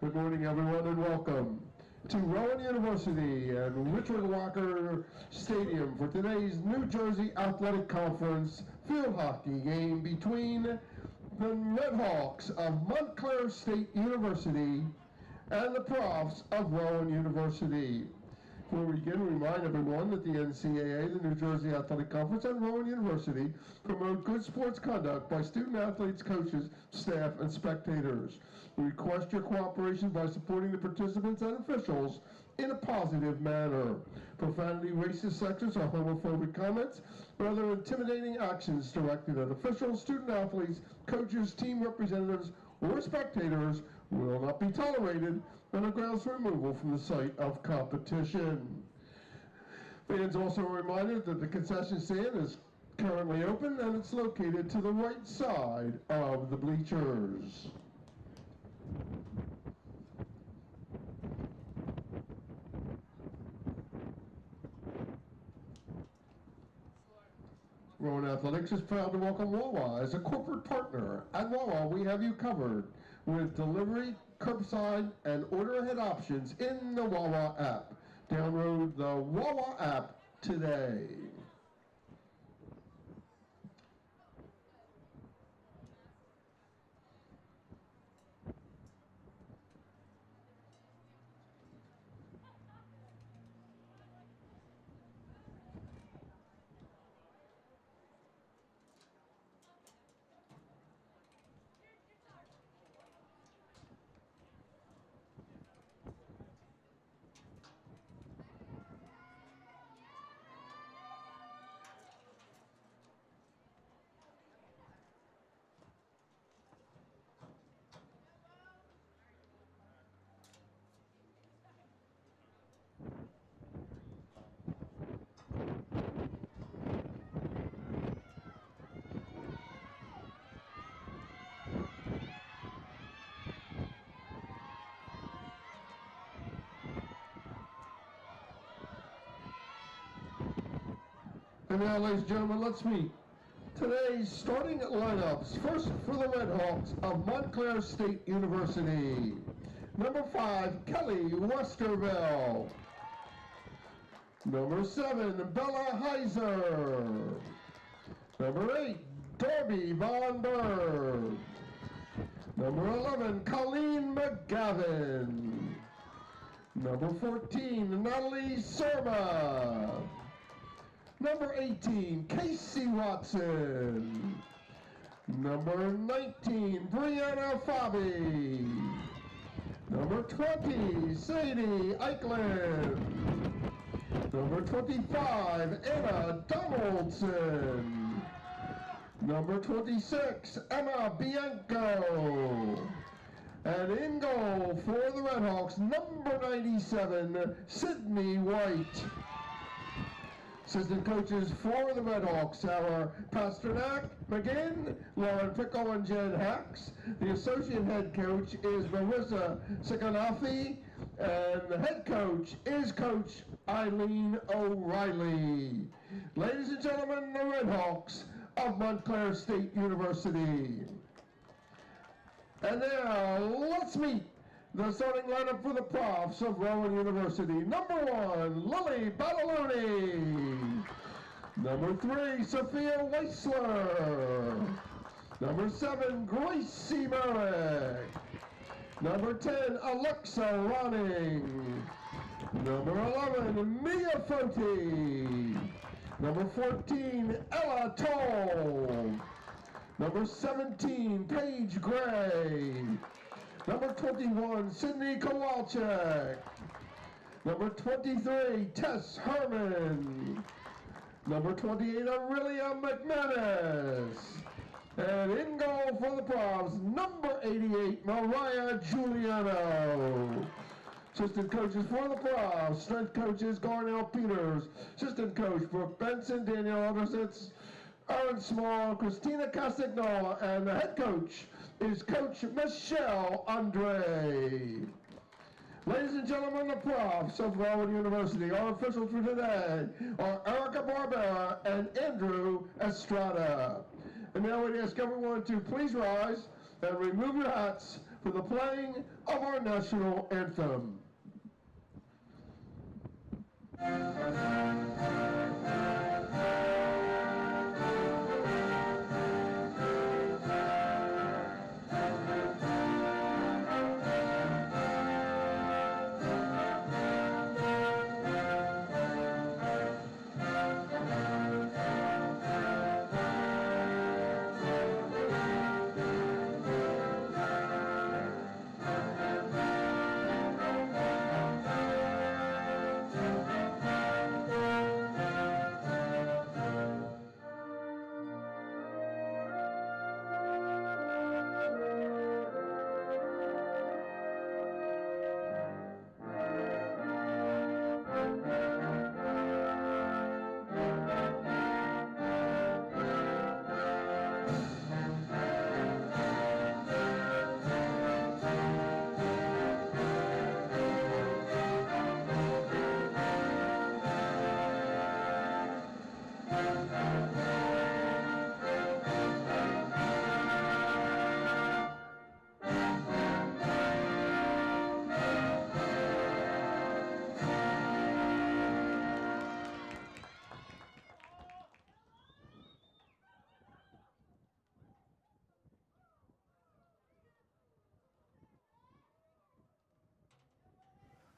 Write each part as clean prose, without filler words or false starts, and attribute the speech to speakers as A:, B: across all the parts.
A: Good morning, everyone, and welcome to Rowan University and Richard Walker Stadium for today's New Jersey Athletic Conference field hockey game between the Redhawks of Montclair State University and the Profs of Rowan University. Before we begin, remind everyone that the NCAA, the New Jersey Athletic Conference, and Rowan University promote good sports conduct by student athletes, coaches, staff, and spectators. We request your cooperation by supporting the participants and officials in a positive manner. Profanity, racist sections, or homophobic comments, or other intimidating actions directed at officials, student athletes, coaches, team representatives, or spectators will not be tolerated and are grounds for removal from the site of competition. Fans also are reminded that the concession stand is currently open and it's located to the right side of the bleachers. Rowan Athletics is proud to welcome Wawa as a corporate partner. At Wawa, we have you covered with delivery, curbside, and order ahead options in the Wawa app. Download the Wawa app today. And now, ladies and gentlemen, let's meet today's starting lineups. First for the Red Hawks of Montclair State University. Number 5, Kelly Westerville. Number 7, Bella Heiser. Number 8, Darby Von Berg. Number 11, Colleen McGavin. Number 14, Natalie Surma. Number 18, Casey Watson. Number 19, Brianna Fabi. Number 20, Sadie Eichland. Number 25, Anna Donaldson. Number 26, Emma Bianco. And in goal for the Red Hawks, number 97, Sydney White. Assistant coaches for the Red Hawks are Pasternak, McGinn, Lauren Pickle, and Jen Hacks. The associate head coach is Marissa Sikanafi, and the head coach is Coach Eileen O'Reilly. Ladies and gentlemen, the Red Hawks of Montclair State University. And now, let's meet the starting lineup for the Profs of Rowan University. Number 1, Lily Badaloni. Number 3, Sophia Weissler. Number 7, Gracie Merrick. Number 10, Alexa Ronning. Number 11, Mia Foti. Number 14, Ella Toll. Number 17, Paige Gray. Number 21, Sydney Kowalczyk. Number 23, Tess Herman. Number 28, Aurelia McManus. And in goal for the Profs, number 88, Mariah Giuliano. Assistant coaches for the Profs, strength coaches Garnell Peters. Assistant coach Brooke Benson, Daniel Aldersitz, Aaron Small, Christina Castagnola, and the head coach is Coach Michelle Andre. Ladies and gentlemen, the Profs of Rowan University, our officials for today are Erica Barbera and Andrew Estrada. And now we'd ask everyone to please rise and remove your hats for the playing of our national anthem.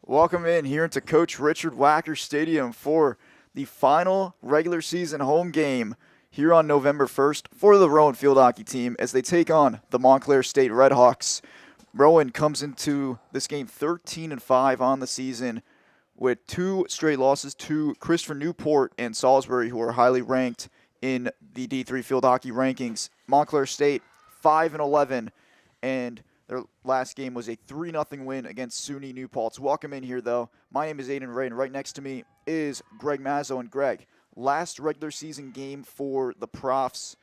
B: Welcome in here into Coach Richard Wacker Stadium for the final regular season home game here on November 1st for the Rowan field hockey team as they take on the Montclair State Redhawks. Rowan comes into this game 13-5 on the season with 2 straight losses to Christopher Newport and Salisbury, who are highly ranked in the D3 field hockey rankings. Montclair State 5-11, and their last game was a 3-0 win against SUNY New Paltz. Welcome in here, though. My name is Aiden Ray, and right next to me is Greg Mazzo. And Greg, last regular season game for the Profs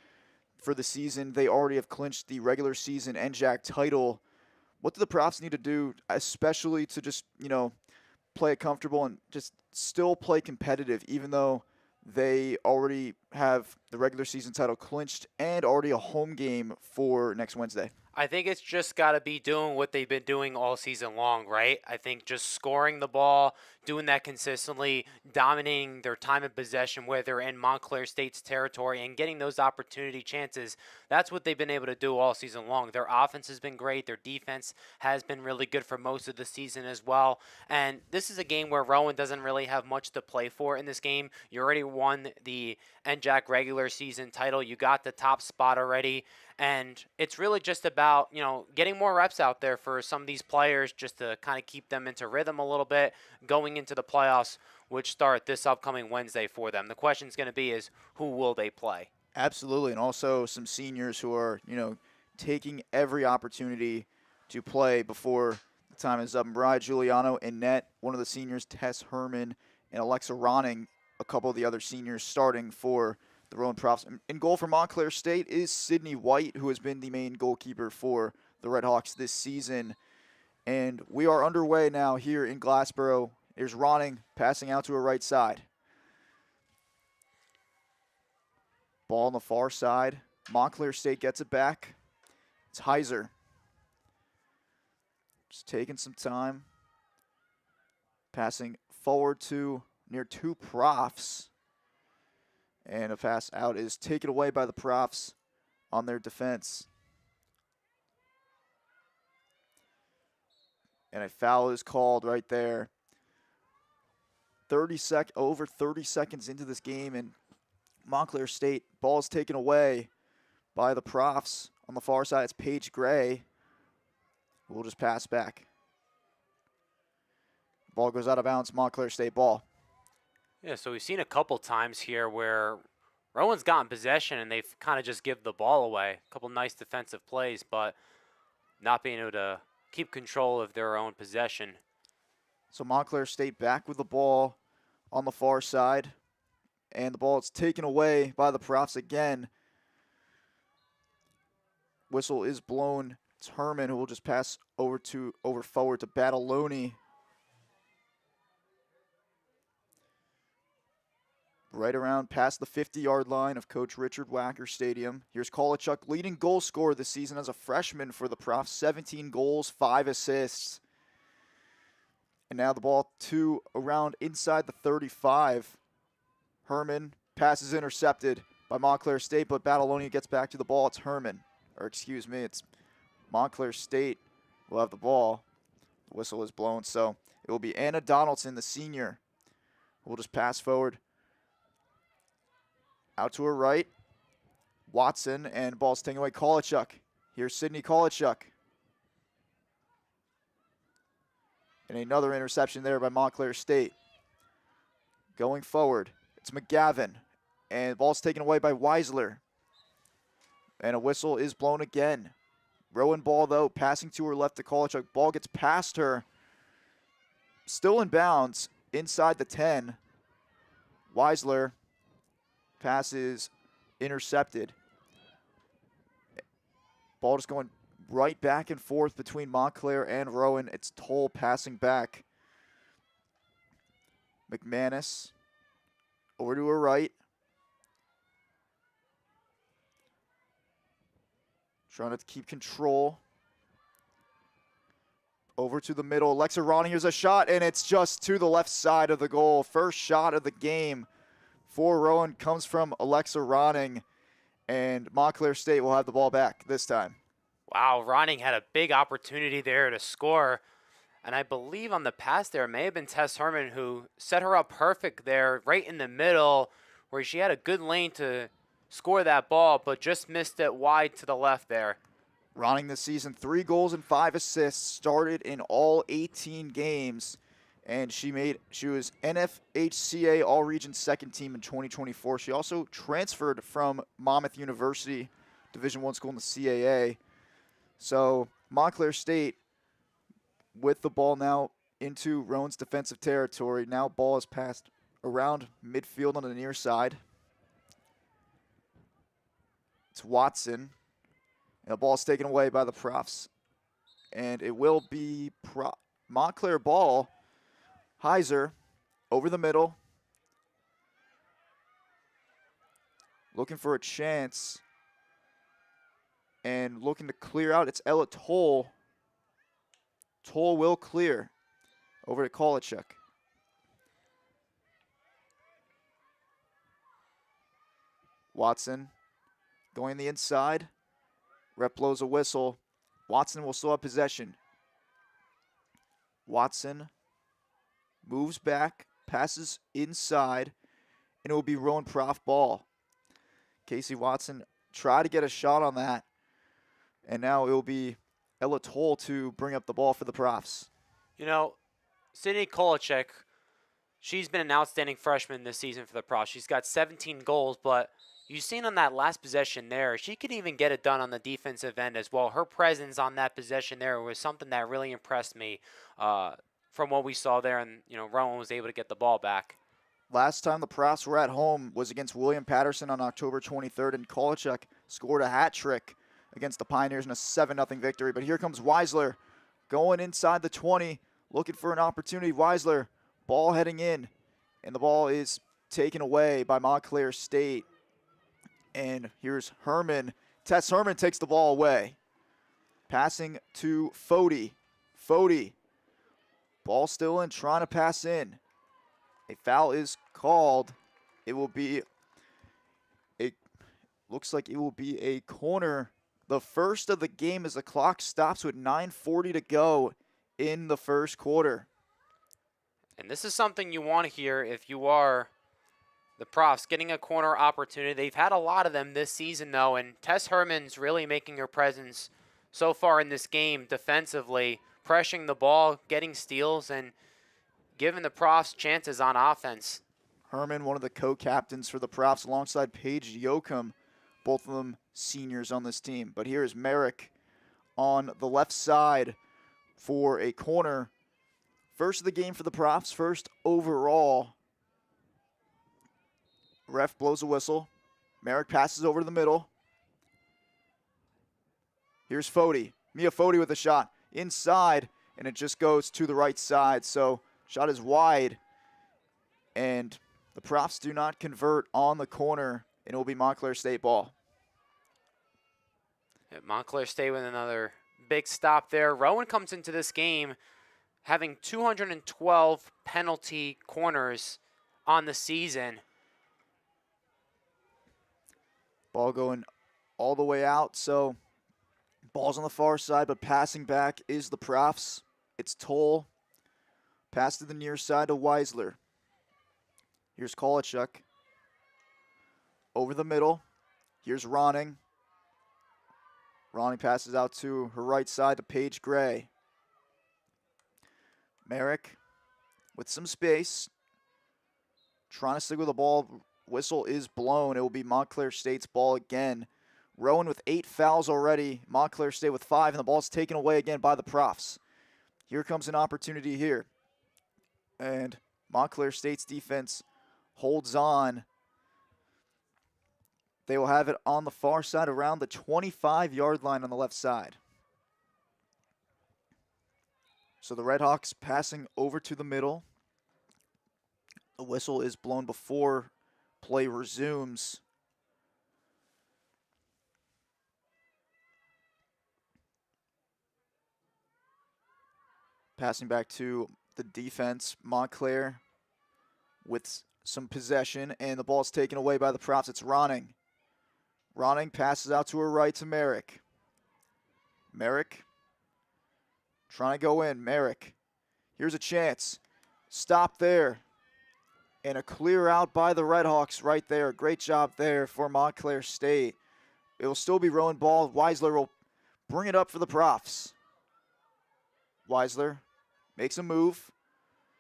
B: for the season. They already have clinched the regular season NJAC title. What do the Profs need to do, especially to just, play it comfortable and just still play competitive, even though they already have the regular season title clinched and already a home game for next Wednesday?
C: I think it's just got to be doing what they've been doing all season long, right? I think just scoring the ball, doing that consistently, dominating their time of possession where they're in Montclair State's territory and getting those opportunity chances. That's what they've been able to do all season long. Their offense has been great. Their defense has been really good for most of the season as well. And this is a game where Rowan doesn't really have much to play for in this game. You already won the NJAC regular season title. You got the top spot already. And it's really just about, getting more reps out there for some of these players just to kind of keep them into rhythm a little bit going into the playoffs, which start this upcoming Wednesday for them. The question is going to be is who will they play?
B: Absolutely, and also some seniors who are, taking every opportunity to play before the time is up. Mariah Giuliano in net, one of the seniors, Tess Herman, and Alexa Ronning, a couple of the other seniors starting for the Rowan Profs. In goal for Montclair State is Sydney White, who has been the main goalkeeper for the Redhawks this season. And we are underway now here in Glassboro. Here's Ronning passing out to her right side. Ball on the far side. Montclair State gets it back. It's Heiser. Just taking some time. Passing forward to near 2 Profs. And a pass out is taken away by the Profs on their defense. And a foul is called right there. Over 30 seconds into this game, and Montclair State, ball is taken away by the Profs. On the far side, it's Paige Gray. We'll just pass back. Ball goes out of bounds, Montclair State ball.
C: Yeah, so we've seen a couple times here where Rowan's gotten possession and they've kind of just give the ball away. A couple nice defensive plays, but not being able to keep control of their own possession.
B: So Montclair State back with the ball on the far side, and the ball is taken away by the Profs again. Whistle is blown. It's Herman who will just pass over forward to Battaloni. Right around past the 50-yard line of Coach Richard Wacker Stadium. Here's Kolachuk, leading goal scorer this season as a freshman for the Profs. 17 goals, 5 assists. And now the ball to around inside the 35. Herman, pass is intercepted by Montclair State, but Battaloni gets back to the ball. It's Herman. It's Montclair State will have the ball. The whistle is blown, so it will be Anna Donaldson, the senior. We'll just pass forward. Out to her right, Watson, and ball's taken away. Kolachuk. Here's Sydney Kolachuk. And another interception there by Montclair State. Going forward, it's McGavin. And ball's taken away by Weisler. And a whistle is blown again. Rowan ball, though, passing to her left to Kolachuk. Ball gets past her. Still in bounds inside the 10. Weisler. Pass is intercepted. Ball just going right back and forth between Montclair and Rowan. It's Toll passing back. McManus over to her right. Trying to keep control. Over to the middle. Alexa Ronning, here's a shot, and it's just to the left side of the goal. First shot of the game for Rowan comes from Alexa Ronning, and Montclair State will have the ball back this time.
C: Wow, Ronning had a big opportunity there to score. And I believe on the pass there, it may have been Tess Herman who set her up perfect there, right in the middle, where she had a good lane to score that ball, but just missed it wide to the left there.
B: Ronning this season, 3 goals and 5 assists, started in all 18 games, and she was NFHCA All-Region second team in 2024. She also transferred from Monmouth University, Division I school in the CAA. So Montclair State with the ball now into Rowan's defensive territory. Now ball is passed around midfield on the near side. It's Watson. And the ball is taken away by the Profs. And it will be Montclair ball. Heiser over the middle. Looking for a chance. And looking to clear out. It's Ella Toll. Toll will clear. Over to Kolachuk. Watson going the inside. Rep blows a whistle. Watson will still have possession. Watson moves back, passes inside, and it will be Rowan Prof ball. Casey Watson tried to get a shot on that, and now it will be Ella Toll to bring up the ball for the Profs.
C: You know, Sydney Kolachuk, she's been an outstanding freshman this season for the Profs. She's got 17 goals, but you've seen on that last possession there, she could even get it done on the defensive end as well. Her presence on that possession there was something that really impressed me from what we saw there, and Rowan was able to get the ball back.
B: Last time the Profs were at home was against William Patterson on October 23rd, and Kolachuk scored a hat trick against the Pioneers in a 7-0 victory. But here comes Weisler going inside the 20, looking for an opportunity. Weisler, ball heading in, and the ball is taken away by Montclair State. And here's Herman. Tess Herman takes the ball away. Passing to Fody. Fody. Ball still in, trying to pass in. A foul is called. It will be looks like it will be a corner. The first of the game as the clock stops with 9:40 to go in the first quarter.
C: And this is something you want to hear if you are the Profs, getting a corner opportunity. They've had a lot of them this season, though, and Tess Herman's really making her presence so far in this game defensively, pressuring the ball, getting steals, and giving the Profs chances on offense.
B: Herman, one of the co-captains for the Profs, alongside Paige Yoakum, both of them seniors on this team. But here is Merrick on the left side for a corner. First of the game for the Profs, first overall. Ref blows a whistle. Merrick passes over to the middle. Here's Fody. Mia Fody with a shot. Inside, and it just goes to the right side. So, shot is wide. And the Profs do not convert on the corner, and it will be Montclair State ball.
C: Yeah, Montclair State with another big stop there. Rowan comes into this game having 212 penalty corners on the season.
B: Ball going all the way out, so ball's on the far side, but passing back is the Profs. It's Toll. Pass to the near side to Weisler. Here's Kolachuk. Over the middle. Here's Ronning. Ronning passes out to her right side to Paige Gray. Merrick with some space. Trying to stick with the ball. Whistle is blown. It will be Montclair State's ball again. Rowan with 8 fouls already. Montclair State with 5, and the ball's taken away again by the Profs. Here comes an opportunity here. And Montclair State's defense holds on. They will have it on the far side around the 25-yard line on the left side. So the Redhawks passing over to the middle. The whistle is blown before play resumes. Passing back to the defense, Montclair with some possession, and the ball's taken away by the Profs. It's Ronning. Ronning passes out to her right to Merrick. Merrick trying to go in. Merrick Here's a chance. Stop there. And a clear out by the Redhawks right there. Great job there for Montclair State. It will still be Rowan ball. Weisler will bring it up for the Profs. Weisler makes a move.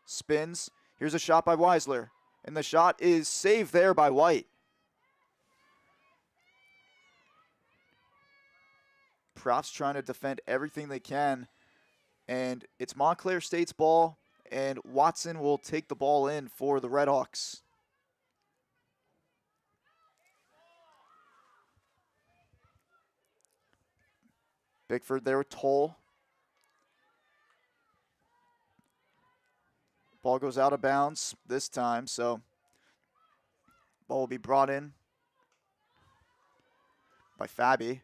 B: Spins. Here's a shot by Weisler. And the shot is saved there by White. Profs trying to defend everything they can. And it's Montclair State's ball. And Watson will take the ball in for the Redhawks. Bickford there with Toll. Ball goes out of bounds this time, so ball will be brought in by Fabi.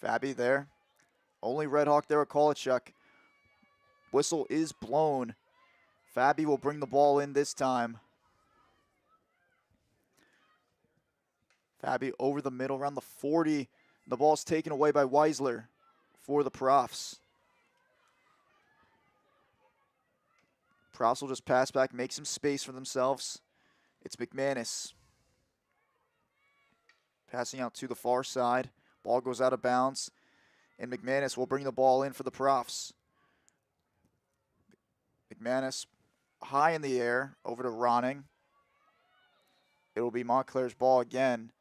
B: Fabi there. Only Redhawk there with Kolachuk. Whistle is blown. Fabi will bring the ball in this time. Fabi over the middle, around the 40. The ball's taken away by Weisler for the Profs. Profs will just pass back, make some space for themselves. It's McManus. Passing out to the far side. Ball goes out of bounds. And McManus will bring the ball in for the Profs. McManus high in the air, over to Ronning. It'll be Montclair's ball again.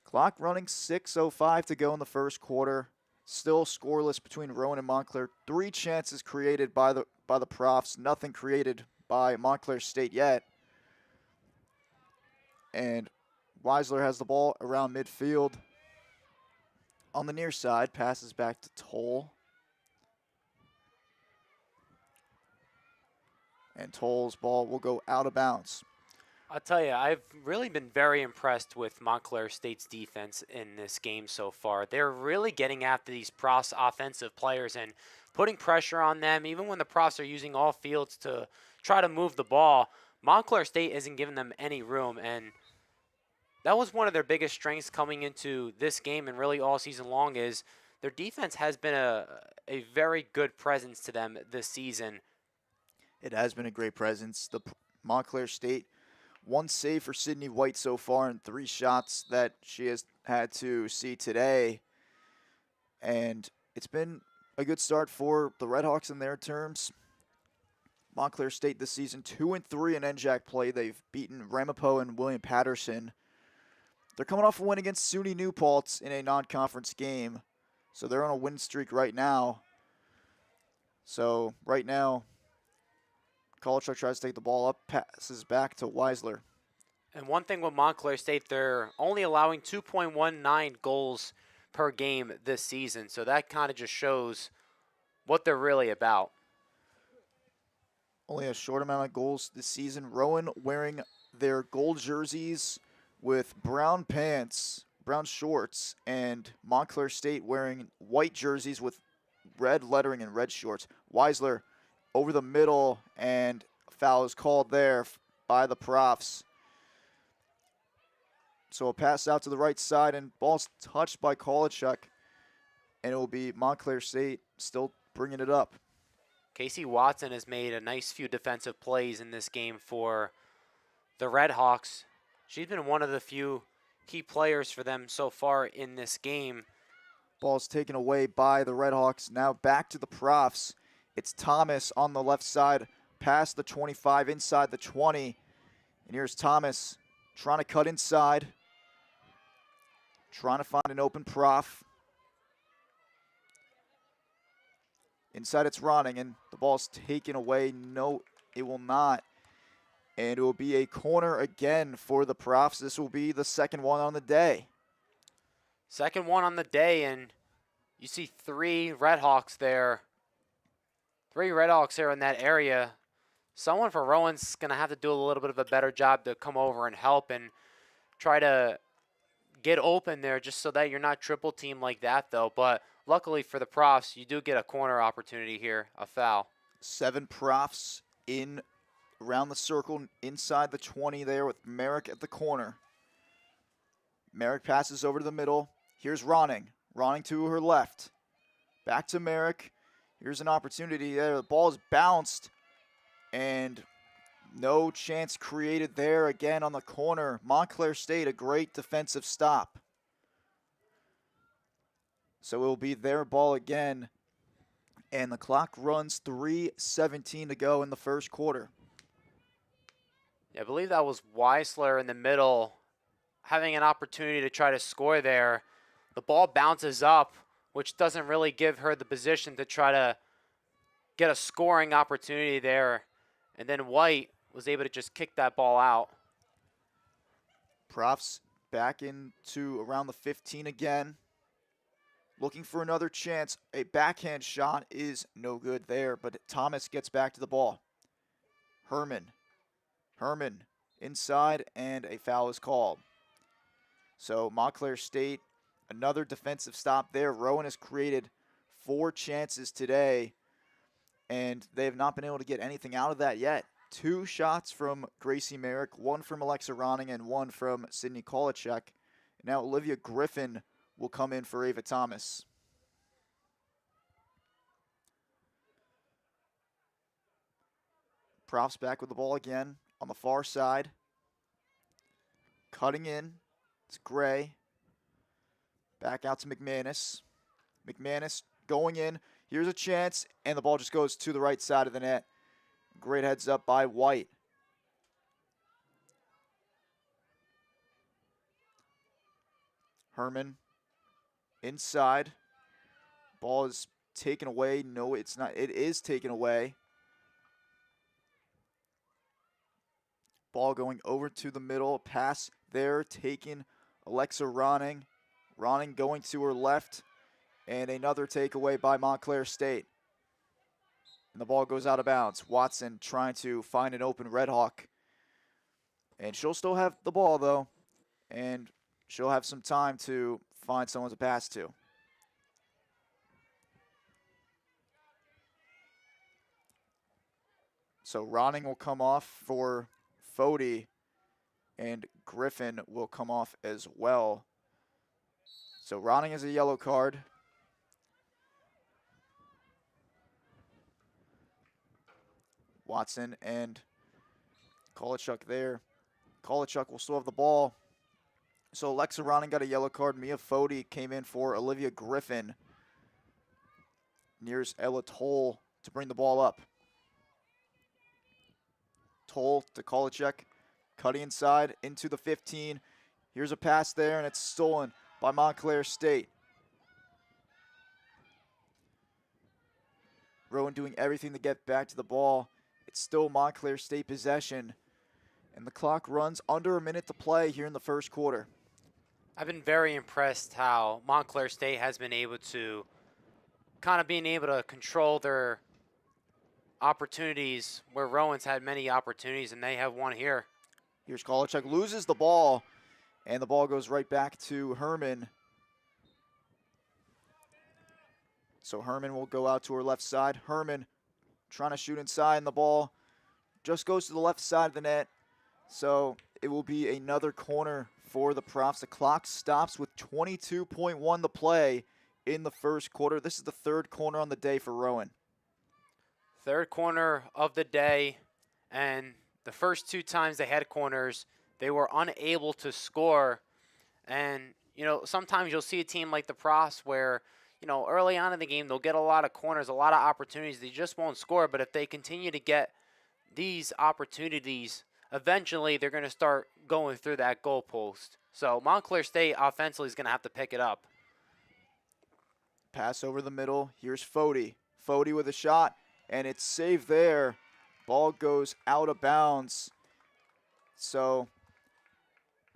B: Clock running, 6:05 to go in the first quarter. Still scoreless between Rowan and Montclair. 3 chances created by the Profs. Nothing created by Montclair State yet. And Weisler has the ball around midfield. On the near side, passes back to Toll. And Toll's ball will go out of bounds.
C: I'll tell you, I've really been very impressed with Montclair State's defense in this game so far. They're really getting after these Profs offensive players and putting pressure on them. Even when the Profs are using all fields to try to move the ball, Montclair State isn't giving them any room. And that was one of their biggest strengths coming into this game and really all season long is their defense has been a very good presence to them this season.
B: It has been a great presence. The Montclair State, 1 save for Sydney White so far and 3 shots that she has had to see today. And it's been a good start for the Redhawks in their terms. Montclair State this season 2-3 in NJAC play. They've beaten Ramapo and William Patterson. They're coming off a win against SUNY New Paltz in a non-conference game. So they're on a win streak right now. So right now, Kolachuk tries to take the ball up, passes back to Weisler.
C: And one thing with Montclair State, they're only allowing 2.19 goals per game this season. So that kind of just shows what they're really about.
B: Only a short amount of goals this season. Rowan wearing their gold jerseys with brown pants, brown shorts, and Montclair State wearing white jerseys with red lettering and red shorts. Weisler over the middle, and a foul is called there by the Profs. So a pass out to the right side, and ball's touched by Kolachuk, and it will be Montclair State still bringing it up.
C: Casey Watson has made a nice few defensive plays in this game for the Redhawks. She's been one of the few key players for them so far in this game.
B: Ball's taken away by the Redhawks. Now back to the Profs. It's Thomas on the left side, past the 25, inside the 20. And here's Thomas trying to cut inside, trying to find an open Prof. Inside it's Ronning, and the ball's taken away. No, it will not. And it will be a corner again for the Profs. This will be the second one on the day.
C: Second one on the day, and you see 3 Redhawks there. 3 Redhawks here in that area. Someone for Rowan's going to have to do a little bit of a better job to come over and help and try to get open there just so that you're not triple teamed like that, though. But luckily for the Profs, you do get a corner opportunity here, a foul.
B: 7 Profs in around the circle, inside the 20 there with Merrick at the corner. Merrick passes over to the middle. Here's Ronning. Ronning to her left. Back to Merrick. Here's an opportunity there. The ball is bounced, and no chance created there again on the corner. Montclair State, a great defensive stop. So it will be their ball again, and the clock runs 3:17 to go in the first quarter.
C: Yeah, I believe that was Weisler in the middle having an opportunity to try to score there. The ball bounces up, which doesn't really give her the position to try to get a scoring opportunity there. And then White was able to just kick that ball out.
B: Profs back into around the 15 again. Looking for another chance. A backhand shot is no good there, but Thomas gets back to the ball. Herman inside, and a foul is called. So Montclair State, another defensive stop there. Rowan has created 4 chances today, and they have not been able to get anything out of that yet. 2 shots from Gracie Merrick, 1 from Alexa Ronning, and 1 from Sydney Kolachek. Now Olivia Griffin will come in for Ava Thomas. Profs back with the ball again on the far side. Cutting in. It's Gray. Back out to McManus. McManus going in. Here's a chance, and the ball just goes to the right side of the net. Great heads up by White. Herman inside. Ball is taken away. No, it's not. It is taken away. Ball going over to the middle. Pass there taken. Alexa Ronning. Ronning going to her left. And another takeaway by Montclair State. And the ball goes out of bounds. Watson trying to find an open Red Hawk. And she'll still have the ball, though. And she'll have some time to find someone to pass to. So Ronning will come off for Fody, and Griffin will come off as well. So Ronning has a yellow card. Watson and Kolachuk there. Kolachuk will still have the ball. So Alexa Ronning got a yellow card. Mia Fody came in for Olivia Griffin. Nears Ella Toll to bring the ball up. Toll to Kolachuk. Cutting inside into the 15. Here's a pass there, and it's stolen by Montclair State. Rowan doing everything to get back to the ball. It's still Montclair State possession. And the clock runs under a minute to play here in the first quarter.
C: I've been very impressed how Montclair State has been able to control their opportunities where Rowan's had many opportunities, and they have one here.
B: Here's Kolachuk, loses the ball, and the ball goes right back to Herman. So Herman will go out to her left side. Herman trying to shoot inside, and the ball just goes to the left side of the net. So it will be another corner for the Profs. The clock stops with 22.1 to play in the first quarter. This is the 3rd corner on the day for Rowan.
C: 3rd corner of the day, and the first 2 times they had corners, they were unable to score. And, sometimes you'll see a team like the Profs where, early on in the game, they'll get a lot of corners, a lot of opportunities. They just won't score. But if they continue to get these opportunities, eventually they're going to start going through that goalpost. So Montclair State offensively is going to have to pick it up.
B: Pass over the middle. Here's Fody. Fody with a shot, and it's saved there. Ball goes out of bounds. So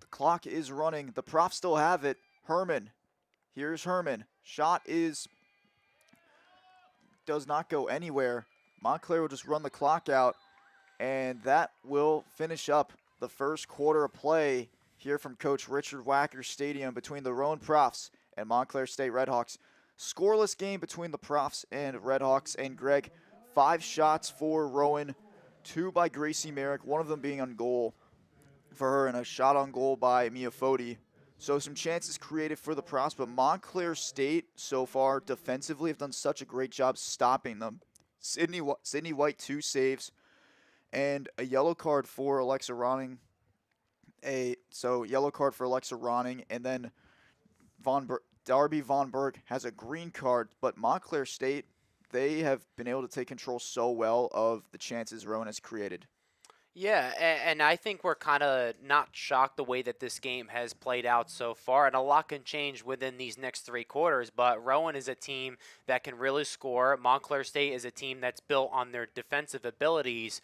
B: the clock is running. The Profs still have it. Herman. Here's Herman. Shot does not go anywhere. Montclair will just run the clock out, and that will finish up the first quarter of play here from Coach Richard Wacker Stadium between the Rowan Profs and Montclair State Redhawks. Scoreless game between the Profs and Redhawks. And Greg, 5 shots for Rowan, 2 by Gracie Merrick, one of them being on goal for her, and a shot on goal by Mia Fody. So some chances created for the Profs, but Montclair State so far defensively have done such a great job stopping them. Sydney White 2 saves and a yellow card for Alexa Ronning. Yellow card for Alexa Ronning, and then Darby Von Berg has a green card, but Montclair State, they have been able to take control so well of the chances Rowan has created.
C: Yeah, and I think we're kind of not shocked the way that this game has played out so far, and a lot can change within these next 3 quarters, but Rowan is a team that can really score. Montclair State is a team that's built on their defensive abilities,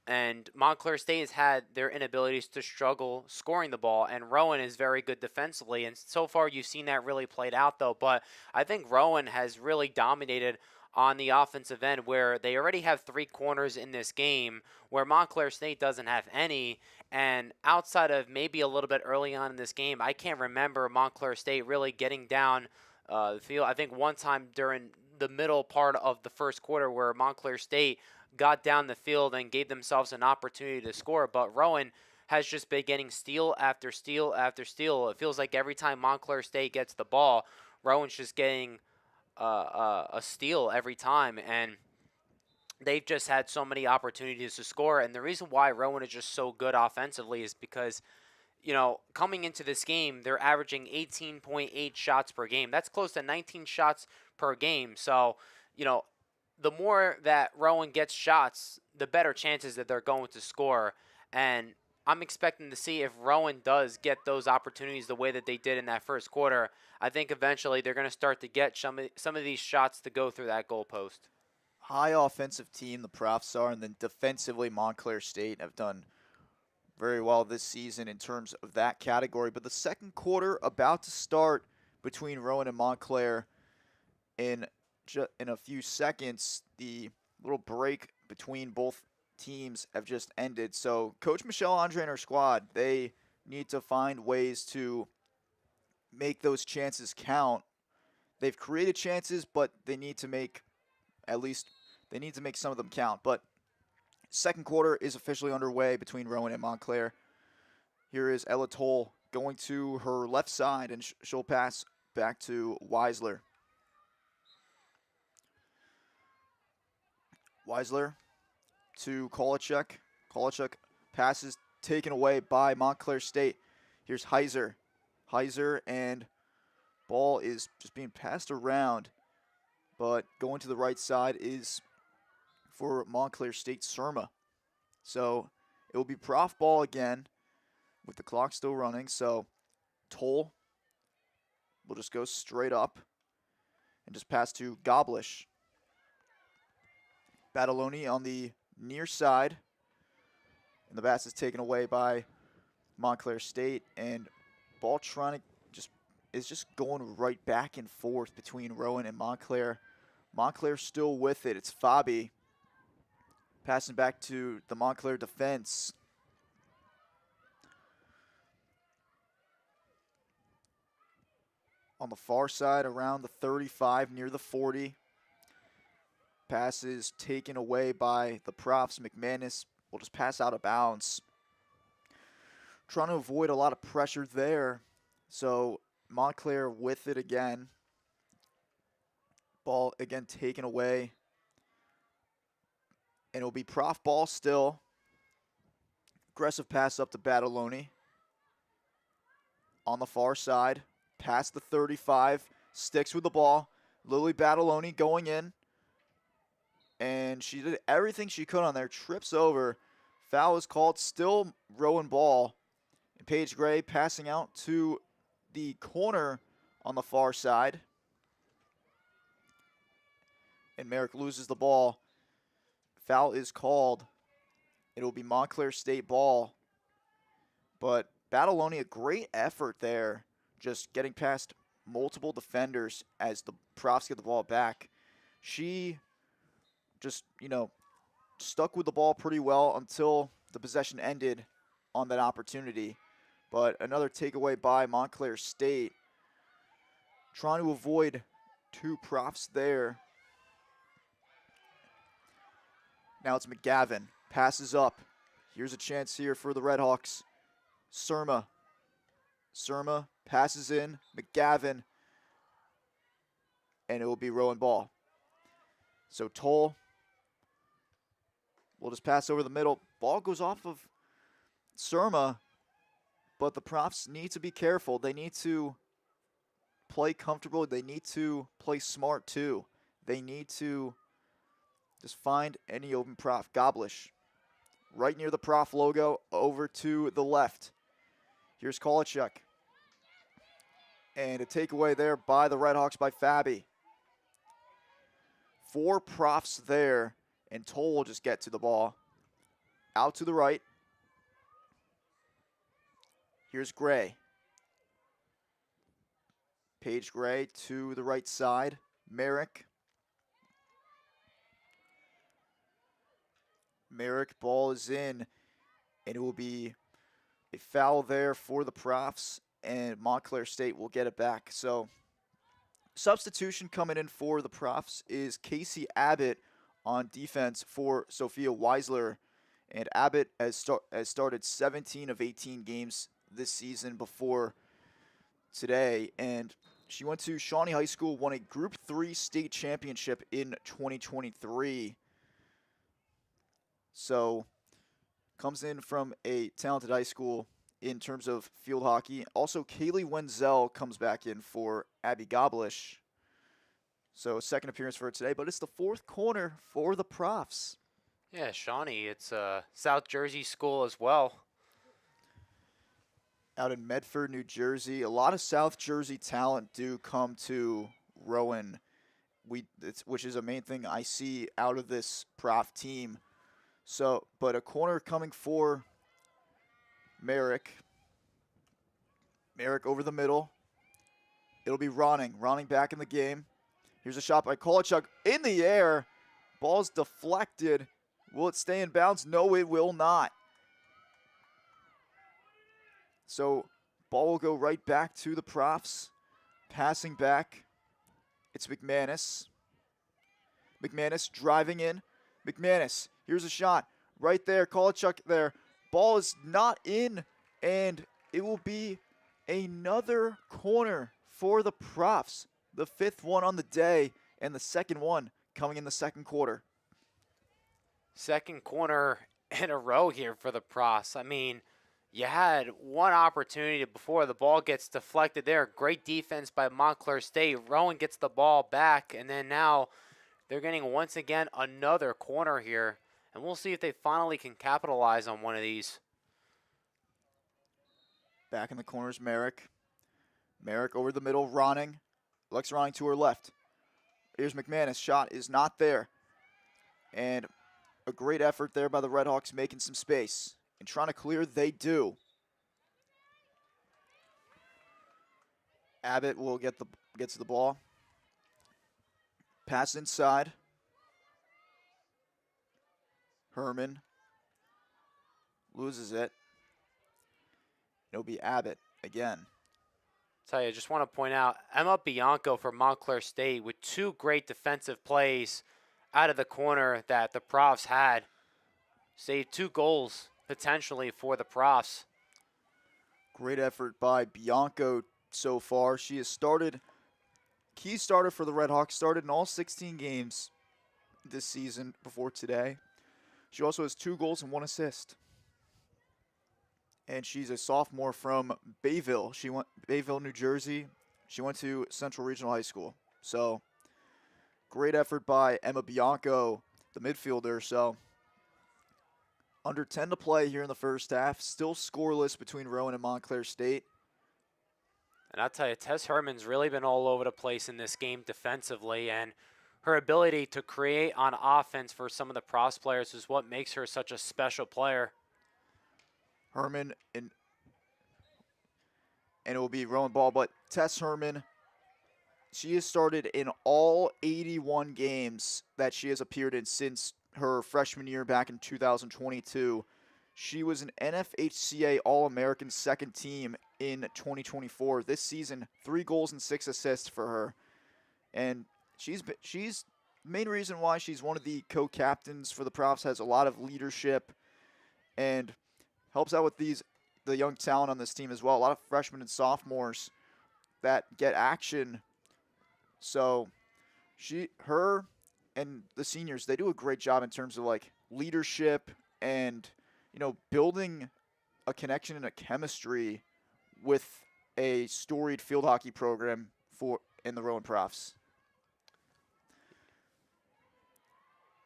C: and Montclair State has had their inabilities to struggle scoring the ball, and Rowan is very good defensively, and so far you've seen that really played out, though, but I think Rowan has really dominated on the offensive end, where they already have 3 corners in this game, where Montclair State doesn't have any. And outside of maybe a little bit early on in this game, I can't remember Montclair State really getting down the field. I think one time during the middle part of the first quarter where Montclair State got down the field and gave themselves an opportunity to score, but Rowan has just been getting steal after steal after steal. It feels like every time Montclair State gets the ball, Rowan's just getting a steal every time, and they've just had so many opportunities to score. And the reason why Rowan is just so good offensively is because, coming into this game, they're averaging 18.8 shots per game. That's close to 19 shots per game. So, the more that Rowan gets shots, the better chances that they're going to score. And I'm expecting to see if Rowan does get those opportunities the way that they did in that first quarter. I think eventually they're going to start to get some of these shots to go through that goalpost.
B: High offensive team, the Profs are, and then defensively, Montclair State have done very well this season in terms of that category. But the second quarter about to start between Rowan and Montclair in a few seconds. The little break between both teams have just ended. So Coach Michelle Andre and her squad, they need to find ways to make those chances count. They've created chances, but they need to make some of them count. But second quarter is officially underway between Rowan and Montclair. Here is Ella Toll going to her left side, and she'll pass back to Weisler. Weisler to Kolachuk. Kolachuk passes taken away by Montclair State. Here's Heiser. Heiser, and ball is just being passed around, but going to the right side is for Montclair State Surma. So it will be prof ball again with the clock still running. So Toll will just go straight up and just pass to Goblish. Badaloni on the near side, and the pass is taken away by Montclair State, and ball is just going right back and forth between Rowan and Montclair. Montclair still with it. It's Fabi passing back to the Montclair defense. On the far side, around the 35, near the 40. Pass is taken away by the Profs. McManus will just pass out of bounds. Trying to avoid a lot of pressure there. So Montclair with it again. Ball again taken away. And it'll be prof ball still. Aggressive pass up to Badaloni. On the far side. Past the 35. Sticks with the ball. Lily Badaloni going in. And she did everything she could on there. Trips over. Foul is called. Still Rowan ball. And Paige Gray passing out to the corner on the far side. And Merrick loses the ball. Foul is called. It will be Montclair State ball. But Badaloni, a great effort there. Just getting past multiple defenders as the Profs get the ball back. She just, stuck with the ball pretty well until the possession ended on that opportunity. But another takeaway by Montclair State. Trying to avoid two Profs there. Now it's McGavin. Passes up. Here's a chance here for the Redhawks. Surma Passes in, McGavin, and it will be Rowan ball. So Toll will just pass over the middle. Ball goes off of Surma, but the Profs need to be careful. They need to play comfortable. They need to play smart too. They need to just find any open Prof. Goblish, right near the Prof logo, over to the left. Here's Kolachuk. And a takeaway there by the Redhawks by Fabi. 4 Profs there, and Toll will just get to the ball. Out to the right. Here's Gray. Paige Gray to the right side. Merrick. Merrick, ball is in, and it will be a foul there for the Profs, and Montclair State will get it back. So substitution coming in for the Profs is Casey Abbott on defense for Sophia Weisler. And Abbott has started 17 of 18 games this season before today. And she went to Shawnee High School, won a Group 3 state championship in 2023. So comes in from a talented high school in terms of field hockey. Also, Kaylee Wenzel comes back in for Abby Goblish. So second appearance for her today, but it's the 4th corner for the Profs.
C: Yeah, Shawnee, it's a South Jersey school as well.
B: Out in Medford, New Jersey. A lot of South Jersey talent do come to Rowan, which is a main thing I see out of this Prof team. So, but a corner coming for Merrick. Merrick over the middle. It'll be Ronning. Ronning back in the game. Here's a shot by Kolachuk in the air. Ball's deflected. Will it stay in bounds? No, it will not. So, ball will go right back to the Profs. Passing back. It's McManus. McManus driving in. McManus. Here's a shot. Right there. Kolachuk there. Ball is not in, and it will be another corner for the Profs. The 5th one on the day, and the second one coming in the second quarter.
C: Second corner in a row here for the Profs. I mean, you had one opportunity before the ball gets deflected there. Great defense by Montclair State. Rowan gets the ball back, and then now they're getting once again another corner here. And we'll see if they finally can capitalize on one of these.
B: Back in the corners, Merrick. Merrick over the middle, Ronning. Lex Ronning to her left. Here's McManus. Shot is not there. And a great effort there by the Redhawks making some space. And trying to clear, they do. Abbott will get to the ball. Pass inside. Herman loses it. It'll be Abbott again.
C: Tell you, I just want to point out Emma Bianco for Montclair State with 2 great defensive plays out of the corner that the Profs had. Saved 2 goals potentially for the Profs.
B: Great effort by Bianco so far. She has started, key starter for the Redhawks, started in all 16 games this season before today. She also has 2 goals and 1 assist. And she's a sophomore from Bayville. Bayville, New Jersey. She went to Central Regional High School. So, great effort by Emma Bianco, the midfielder. So, under 10 to play here in the first half. Still scoreless between Rowan and Montclair State.
C: And I'll tell you, Tess Herman's really been all over the place in this game defensively, and her ability to create on offense for some of the Profs players is what makes her such a special player.
B: Herman, and it will be Rowan ball, but Tess Herman, she has started in all 81 games that she has appeared in since her freshman year back in 2022. She was an NFHCA All-American second team in 2024. This season, 3 goals and 6 assists for her. And she's the main reason why she's one of the co-captains for the Profs, has a lot of leadership and helps out with the young talent on this team as well. A lot of freshmen and sophomores that get action. So her and the seniors, they do a great job in terms of like leadership and, building a connection and a chemistry with a storied field hockey program in the Rowan Profs.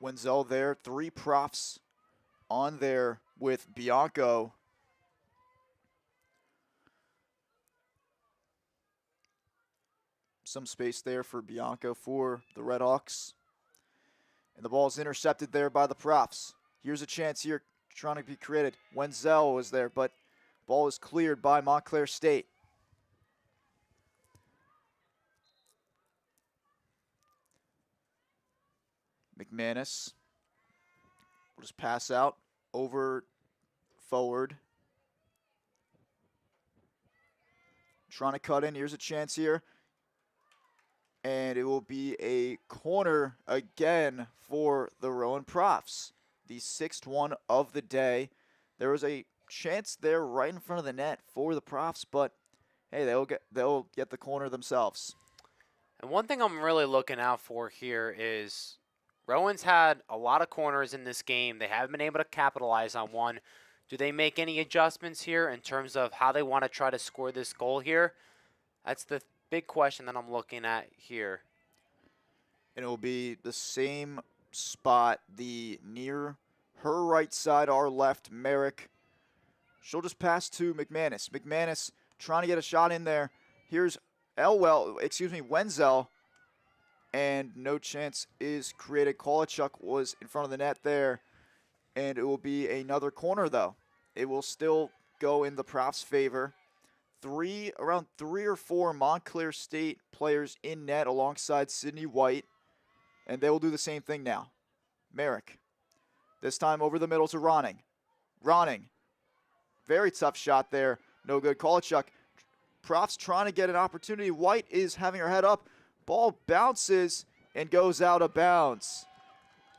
B: Wenzel there, 3 Profs on there with Bianco. Some space there for Bianco for the Redhawks. And the ball is intercepted there by the Profs. Here's a chance here trying to be created. Wenzel was there, but ball is cleared by Montclair State. McManus will just pass out over forward. Trying to cut in. Here's a chance here. And it will be a corner again for the Rowan Profs. The 6th one of the day. There was a chance there right in front of the net for the Profs, but hey, they'll get the corner themselves.
C: And one thing I'm really looking out for here is Rowan's had a lot of corners in this game. They haven't been able to capitalize on one. Do they make any adjustments here in terms of how they want to try to score this goal here? That's the big question that I'm looking at here.
B: And it will be the same spot, the near her right side, our left, Merrick. She'll just pass to McManus. McManus trying to get a shot in there. Here's Wenzel. And no chance is created. Kolachuk was in front of the net there. And it will be another corner, though. It will still go in the Profs' favor. Around 3 or 4 Montclair State players in net alongside Sydney White. And they will do the same thing now. Merrick. This time over the middle to Ronning. Ronning. Very tough shot there. No good. Kolachuk. Profs trying to get an opportunity. White is having her head up. Ball bounces and goes out of bounds.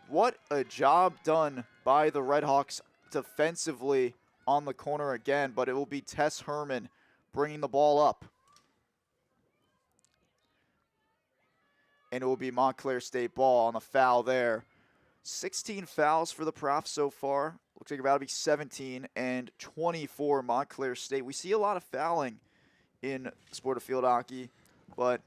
B: What a job done by the Redhawks defensively on the corner again, but it will be Tess Herman bringing the ball up. And it will be Montclair State ball on the foul there. 16 fouls for the Profs so far. Looks like about to be 17 and 24 Montclair State. We see a lot of fouling in the sport of field hockey, but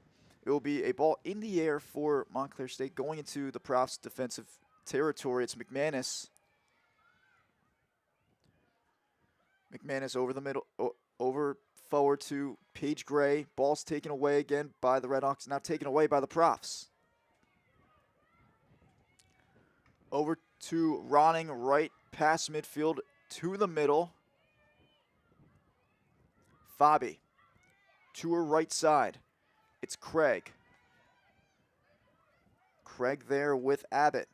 B: it will be a ball in the air for Montclair State going into the Profs' defensive territory. It's McManus. McManus over the middle, over forward to Paige Gray. Ball's taken away again by the Redhawks, now taken away by the Profs. Over to Ronning, right past midfield to the middle. Fabi to her right side. It's Craig. Craig there with Abbott.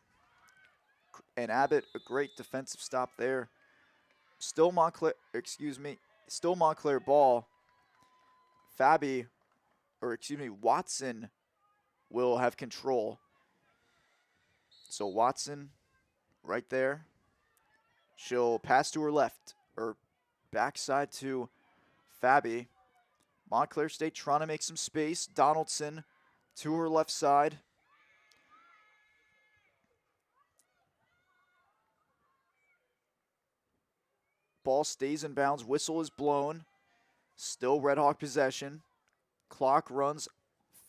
B: And Abbott, a great defensive stop there. Still Montclair ball. Watson will have control. So Watson right there. She'll pass to her left, or backside to Fabi. Montclair State trying to make some space. Donaldson to her left side. Ball stays in bounds. Whistle is blown. Still Red Hawk possession. Clock runs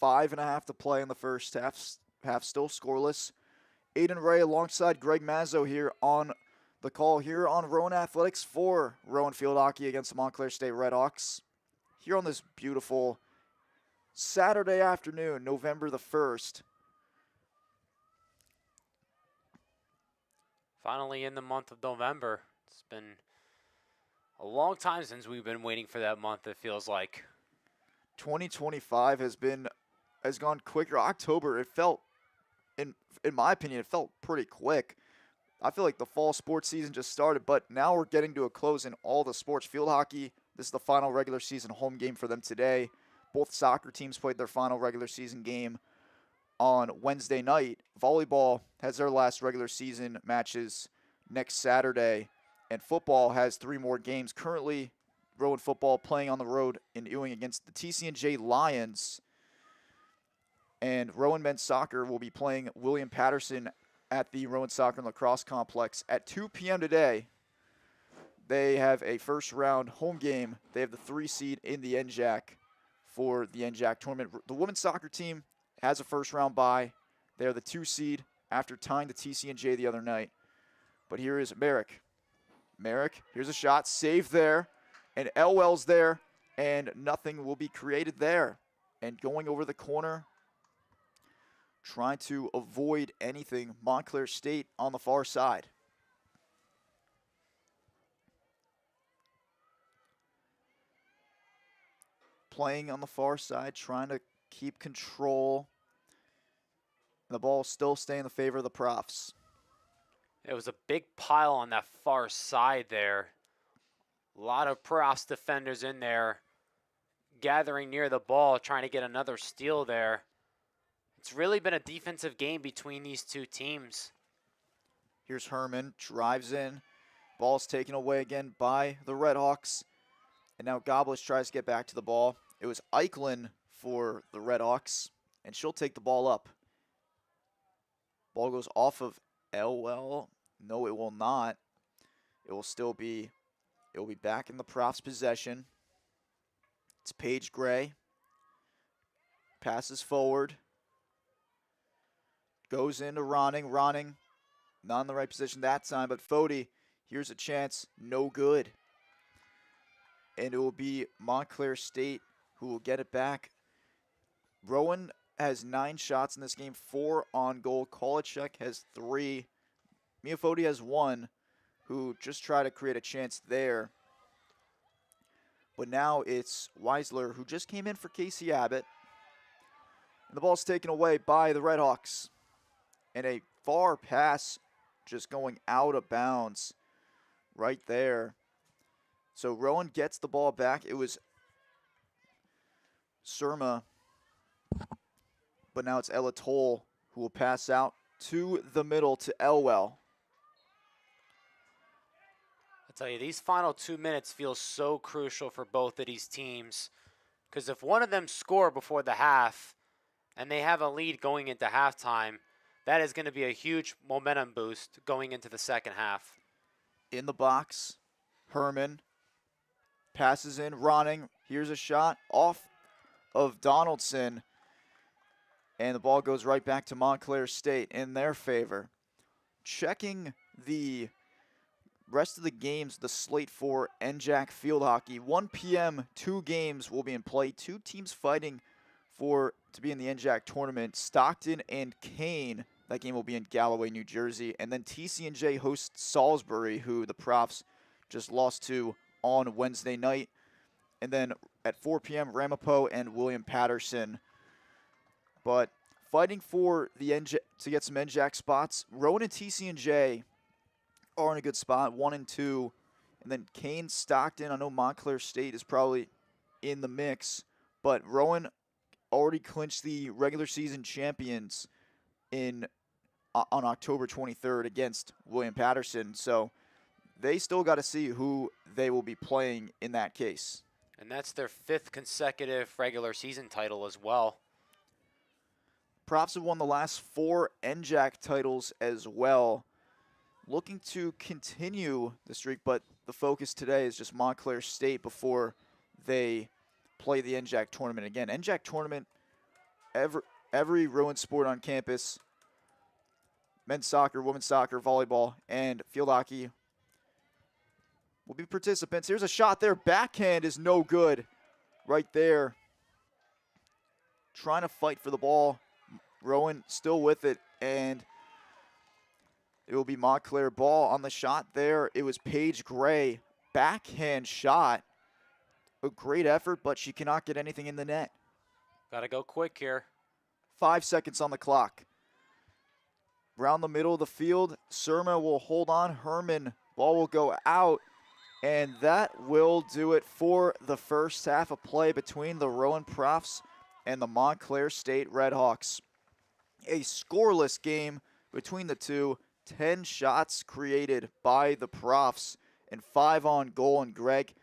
B: 5.5 to play in the first half. Half still scoreless. Aiden Ray alongside Greg Mazzo here on the call here on Rowan Athletics for Rowan Field Hockey against the Montclair State Redhawks. Here on this beautiful Saturday afternoon, November the 1st.
C: Finally in the month of November. It's been a long time since we've been waiting for that month, it feels like.
B: 2025 has gone quicker. October, it felt, in my opinion, it felt pretty quick. I feel like the fall sports season just started, but now we're getting to a close in all the sports. Field hockey, this is the final regular season home game for them today. Both soccer teams played their final regular season game on Wednesday night. Volleyball has their last regular season matches next Saturday, and football has 3 more games. Currently, Rowan football playing on the road in Ewing against the TCNJ Lions. And Rowan men's soccer will be playing William Patterson at the Rowan Soccer and Lacrosse Complex at 2 p.m. today. They have a first-round home game. They have the 3 seed in the NJAC for the NJAC tournament. The women's soccer team has a first-round bye. They are the 2 seed after tying the TCNJ the other night. But here is Merrick. Merrick, here's a shot, saved there, and Elwell's there, and nothing will be created there. And going over the corner, trying to avoid anything, Montclair State on the far side. Playing on the far side, trying to keep control. The ball still staying in the favor of the Profs.
C: It was a big pile on that far side there. A lot of Profs defenders in there gathering near the ball, trying to get another steal there. It's really been a defensive game between these two teams.
B: Here's Herman, drives in. Ball's taken away again by the Redhawks. And now Goblish tries to get back to the ball. It was Eichlin for the Redhawks, and she'll take the ball up. Ball goes off of Elwell. No, it will not. It will be back in the Profs' possession. It's Paige Gray. Passes forward. Goes into Ronning. Ronning, not in the right position that time, but Fody, here's a chance. No good. And it will be Montclair State who will get it back. Rowan has 9 shots in this game, 4 on goal. Kolachek has 3. Mia Fody has 1, who just tried to create a chance there. But now it's Weisler, who just came in for Casey Abbott. And the ball's taken away by the Redhawks. And a far pass just going out of bounds right there. So Rowan gets the ball back. It was Surma, but now it's Ella Toll who will pass out to the middle to Elwell.
C: I'll tell you, these final 2 minutes feel so crucial for both of these teams, because if one of them score before the half and they have a lead going into halftime, that is going to be a huge momentum boost going into the second half.
B: In the box, Herman passes in, Ronning. Here's a shot off of Donaldson. And the ball goes right back to Montclair State in their favor. Checking the rest of the games, the slate for NJAC field hockey. 1 p.m., 2 games will be in play. 2 teams fighting to be in the NJAC tournament. Stockton and Kane. That game will be in Galloway, New Jersey. And then TCNJ hosts Salisbury, who the Profs just lost to on Wednesday night. And then at 4 p.m., Ramapo and William Patterson. But fighting for the to get some NJAC spots, Rowan and TCNJ are in a good spot, 1 and 2. And then Kane, Stockton, I know Montclair State is probably in the mix. But Rowan already clinched the regular season champions on October 23rd against William Patterson. So they still got to see who they will be playing in that case.
C: And that's their 5th consecutive regular season title as well.
B: Profs have won the last 4 NJAC titles as well. Looking to continue the streak, but the focus today is just Montclair State before they play the NJAC tournament again. NJAC tournament, every Rowan sport on campus, men's soccer, women's soccer, volleyball, and field hockey will be participants. Here's a shot there. Backhand is no good right there. Trying to fight for the ball. Rowan still with it, and it will be Montclair ball on the shot there. It was Paige Gray. Backhand shot. A great effort, but she cannot get anything in the net.
C: Got to go quick here.
B: 5 seconds on the clock. Around the middle of the field, Surma will hold on. Herman, ball will go out. And that will do it for the first half of play between the Rowan Profs and the Montclair State Redhawks. A scoreless game between the two. 10 shots created by the Profs and 5 on goal. And Greg,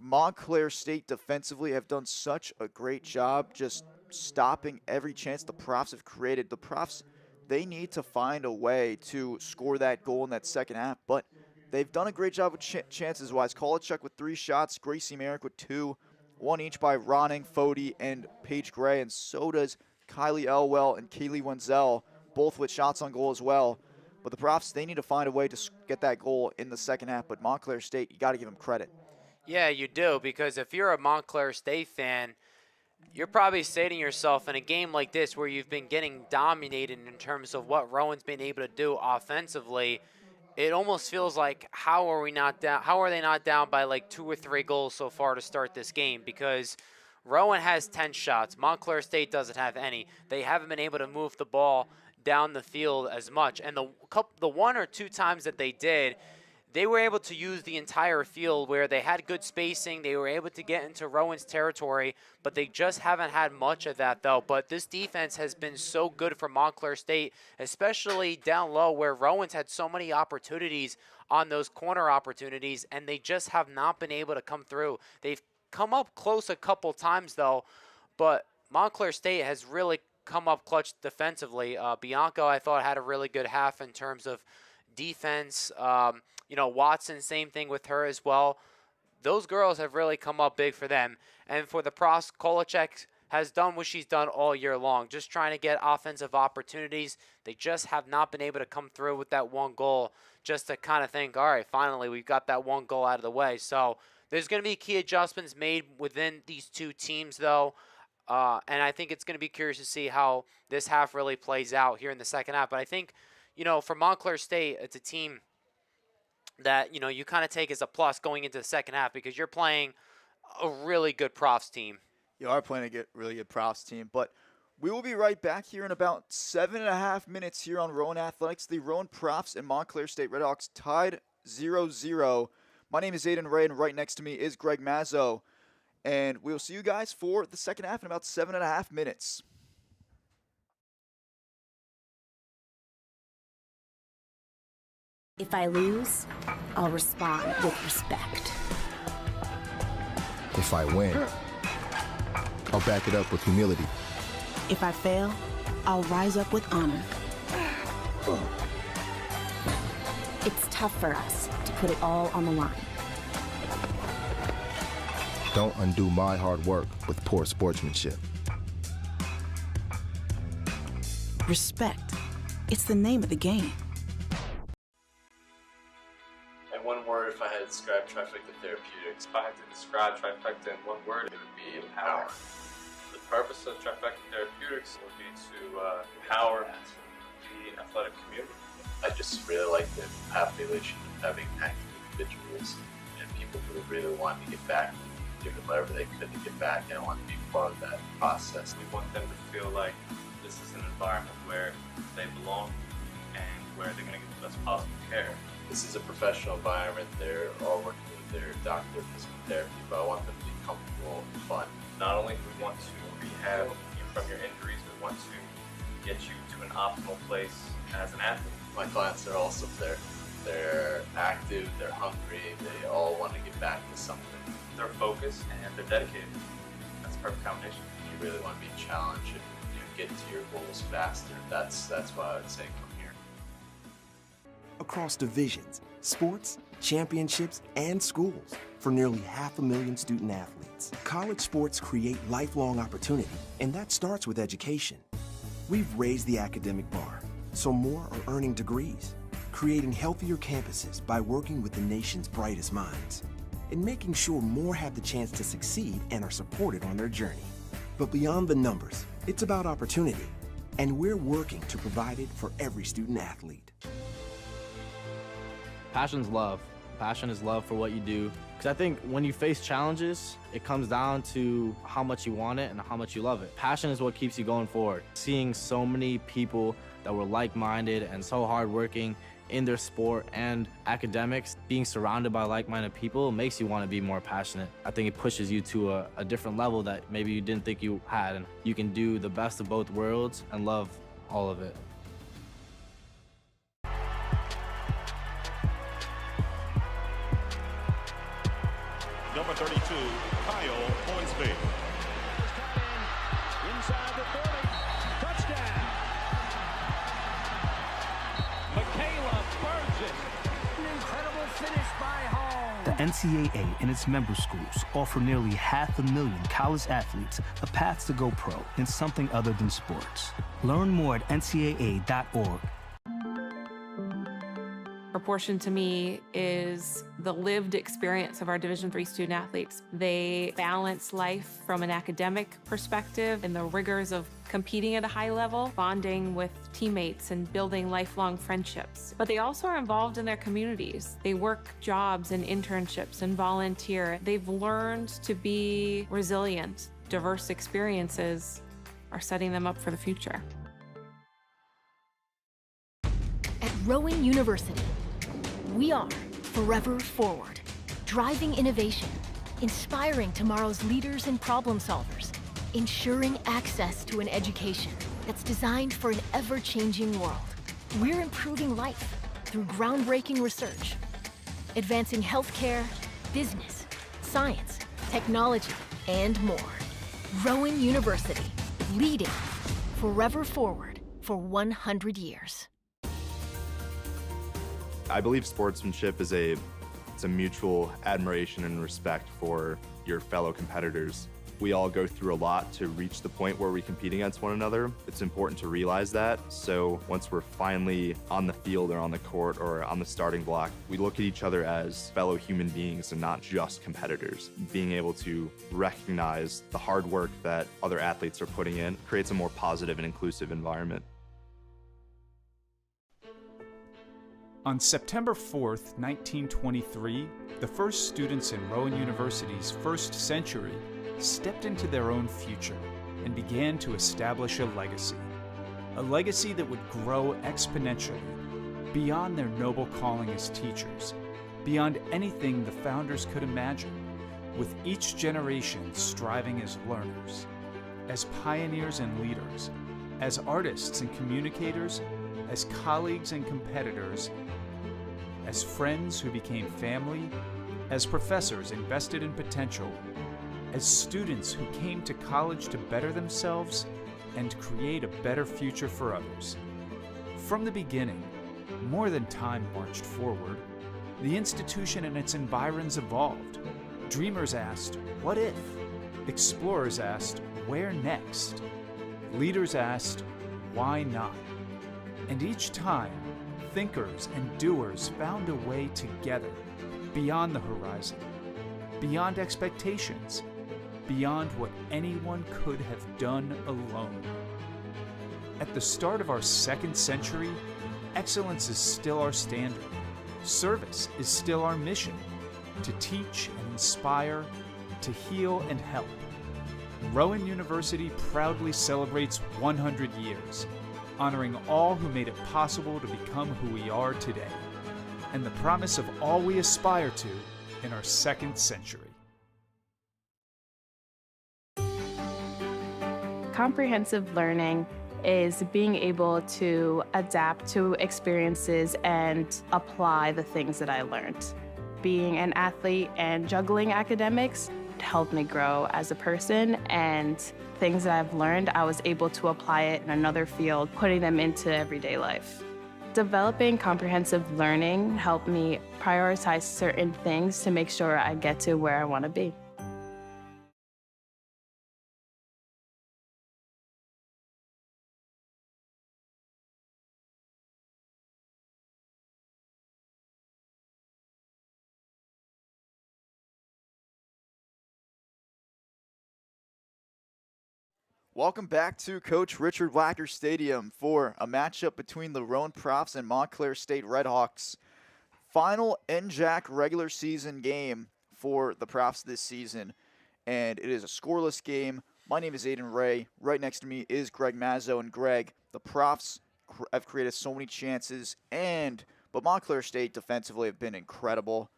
B: Montclair State defensively have done such a great job just stopping every chance the Profs have created. The Profs, they need to find a way to score that goal in that second half, but they've done a great job with chances-wise. Kolachuk with 3 shots, Gracie Merrick with 2, 1 each by Ronning, Fody, and Paige Gray, and so does Kylie Elwell and Kaylee Wenzel, both with shots on goal as well. But the Profs, they need to find a way to get that goal in the second half, but Montclair State, you got to give them credit.
C: Yeah, you do, because if you're a Montclair State fan, you're probably saying to yourself, in a game like this where you've been getting dominated in terms of what Rowan's been able to do offensively, it almost feels like how are they not down by like 2 or 3 goals so far to start this game? Because Rowan has 10 shots. Montclair State doesn't have any. They haven't been able to move the ball down the field as much. And the 1 or 2 times that they did, they were able to use the entire field where they had good spacing. They were able to get into Rowan's territory, but they just haven't had much of that, though. But this defense has been so good for Montclair State, especially down low where Rowan's had so many opportunities on those corner opportunities, and they just have not been able to come through. They've come up close a couple times, though, but Montclair State has really come up clutch defensively. Bianco, I thought, had a really good half in terms of defense. Watson, same thing with her as well. Those girls have really come up big for them. And for the Profs, Kolachuk has done what she's done all year long, just trying to get offensive opportunities. They just have not been able to come through with that 1 goal just to kind of think, all right, finally, we've got that 1 goal out of the way. So there's going to be key adjustments made within these 2 teams, though. And I think it's going to be curious to see how this half really plays out here in the second half. But I think, for Montclair State, it's a team that, you kind of take as a plus going into the second half because you're playing a really good Profs team.
B: You are playing a really good Profs team, but we will be right back here in about 7.5 minutes here on Rowan Athletics. The Rowan Profs and Montclair State Redhawks tied 0-0. My name is Aiden Ray, and right next to me is Greg Mazzo. And we'll see you guys for the second half in about 7.5 minutes.
D: If I lose, I'll respond with respect.
E: If I win, I'll back it up with humility.
D: If I fail, I'll rise up with honor. It's tough for us to put it all on the line.
E: Don't undo my hard work with poor sportsmanship.
D: Respect. It's the name of the game.
F: In one word, if I had to describe Trifecta Therapeutics, if I had to describe Trifecta in one word, it would be empower. The purpose of Trifecta Therapeutics would be to empower the athletic community. I just really like the population of having active individuals and people who really want to get back, doing whatever they could to get back and want to be part of that process. We want them to feel like this is an environment where they belong and where they're going to get the best possible care. This is a professional environment. They're all working with their doctor of physical therapy, but I want them to be comfortable and fun. Not only do we want to rehab you from your injuries, we want to get you to an optimal place as an athlete. My clients are also there. They're active, they're hungry, they all want to get back to something. They're focused and they're dedicated. That's a perfect combination. You really want to be challenged and get to your goals faster. That's what I would say come here.
G: Across divisions, sports, championships, and schools for nearly 500,000 student athletes. College sports create lifelong opportunity, and that starts with education. We've raised the academic bar, so more are earning degrees, creating healthier campuses by working with the nation's brightest minds, and making sure more have the chance to succeed and are supported on their journey. But beyond the numbers, it's about opportunity, and we're working to provide it for every student athlete.
H: Passion's love. Passion is love for what you do. Because I think when you face challenges, it comes down to how much you want it and how much you love it. Passion is what keeps you going forward. Seeing so many people that were like-minded and so hardworking in their sport and academics, being surrounded by like-minded people makes you want to be more passionate. I think it pushes you to a different level that maybe you didn't think you had, and you can do the best of both worlds and love all of it.
I: number 32, Kyle Hornsby.
J: Inside the 30. Touchdown. Michaela burns it. An incredible finish by Hall.
K: The NCAA and its member schools offer nearly 500,000 college athletes a path to go pro in something other than sports. Learn more at ncaa.org.
L: Proportion to me is the lived experience of our Division III student athletes. They balance life from an academic perspective and the rigors of competing at a high level, bonding with teammates and building lifelong friendships. But they also are involved in their communities. They work jobs and internships and volunteer. They've learned to be resilient. Diverse experiences are setting them up for the future.
M: At Rowan University, we are forever forward, driving innovation, inspiring tomorrow's leaders and problem solvers, ensuring access to an education that's designed for an ever-changing world. We're improving life through groundbreaking research, advancing healthcare, business, science, technology, and more. Rowan University, leading forever forward for 100 years.
N: I believe sportsmanship is a mutual admiration and respect for your fellow competitors. We all go through a lot to reach the point where we compete against one another. It's important to realize that. So once we're finally on the field or on the court or on the starting block, we look at each other as fellow human beings and not just competitors. Being able to recognize the hard work that other athletes are putting in creates a more positive and inclusive environment.
O: On September 4th, 1923, the first students in Rowan University's first century stepped into their own future and began to establish a legacy that would grow exponentially beyond their noble calling as teachers, beyond anything the founders could imagine, with each generation striving as learners, as pioneers and leaders, as artists and communicators, as colleagues and competitors, as friends who became family, as professors invested in potential, as students who came to college to better themselves and create a better future for others. From the beginning, more than time marched forward, the institution and its environs evolved. Dreamers asked, what if? Explorers asked, where next? Leaders asked, why not? And each time, thinkers and doers found a way together, beyond the horizon, beyond expectations, beyond what anyone could have done alone. At the start of our second century, excellence is still our standard. Service is still our mission, to teach and inspire, to heal and help. Rowan University proudly celebrates 100 years, honoring all who made it possible to become who we are today, and the promise of all we aspire to in our second century.
P: Comprehensive learning is being able to adapt to experiences and apply the things that I learned. Being an athlete and juggling academics helped me grow as a person, and things that I've learned, I was able to apply it in another field, putting them into everyday life. Developing comprehensive learning helped me prioritize certain things to make sure I get to where I want to be.
B: Welcome back to Coach Richard Wacker Stadium for a matchup between the Rowan Profs and Montclair State Redhawks. Final NJAC regular season game for the Profs this season, and it is a scoreless game. My name is Aiden Ray. Right next to me is Greg Mazzo. And Greg, the Profs have created so many chances, but Montclair State defensively have been incredible.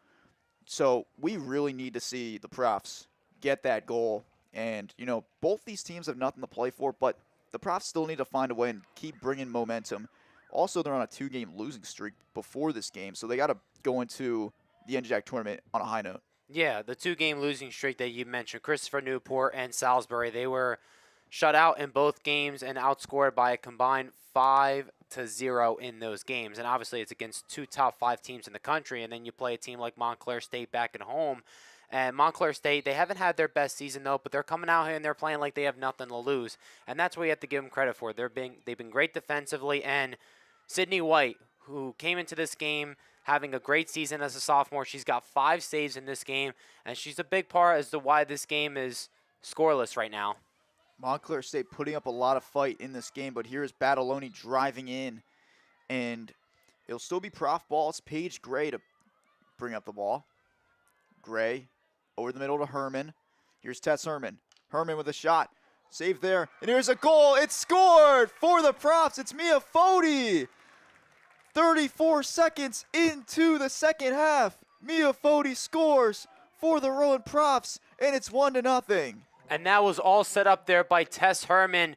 B: So we really need to see the Profs get that goal. And, both these teams have nothing to play for, but the Profs still need to find a way and keep bringing momentum. Also, they're on a 2-game losing streak before this game, so they got to go into the NJAC tournament on a high note.
C: Yeah, the 2-game losing streak that you mentioned, Christopher Newport and Salisbury, they were shut out in both games and outscored by a combined 5-0 in those games. And obviously it's against 2 top 5 teams in the country, and then you play a team like Montclair State back at home. And Montclair State, they haven't had their best season though, but they're coming out here and they're playing like they have nothing to lose. And that's what you have to give them credit for. They've been great defensively, and Sydney White, who came into this game having a great season as a sophomore. She's got 5 saves in this game, and she's a big part as to why this game is scoreless right now.
B: Montclair State putting up a lot of fight in this game, but here's Badaloni driving in, and it'll still be Prof ball. It's Paige Gray to bring up the ball. Gray over the middle to Herman. Here's Tess Herman. Herman with a shot. Save there, and here's a goal. It's scored for the Profs. It's Mia Foti. 34 seconds into the second half. Mia Foti scores for the Rowan Profs, and it's 1-0.
C: And that was all set up there by Tess Herman,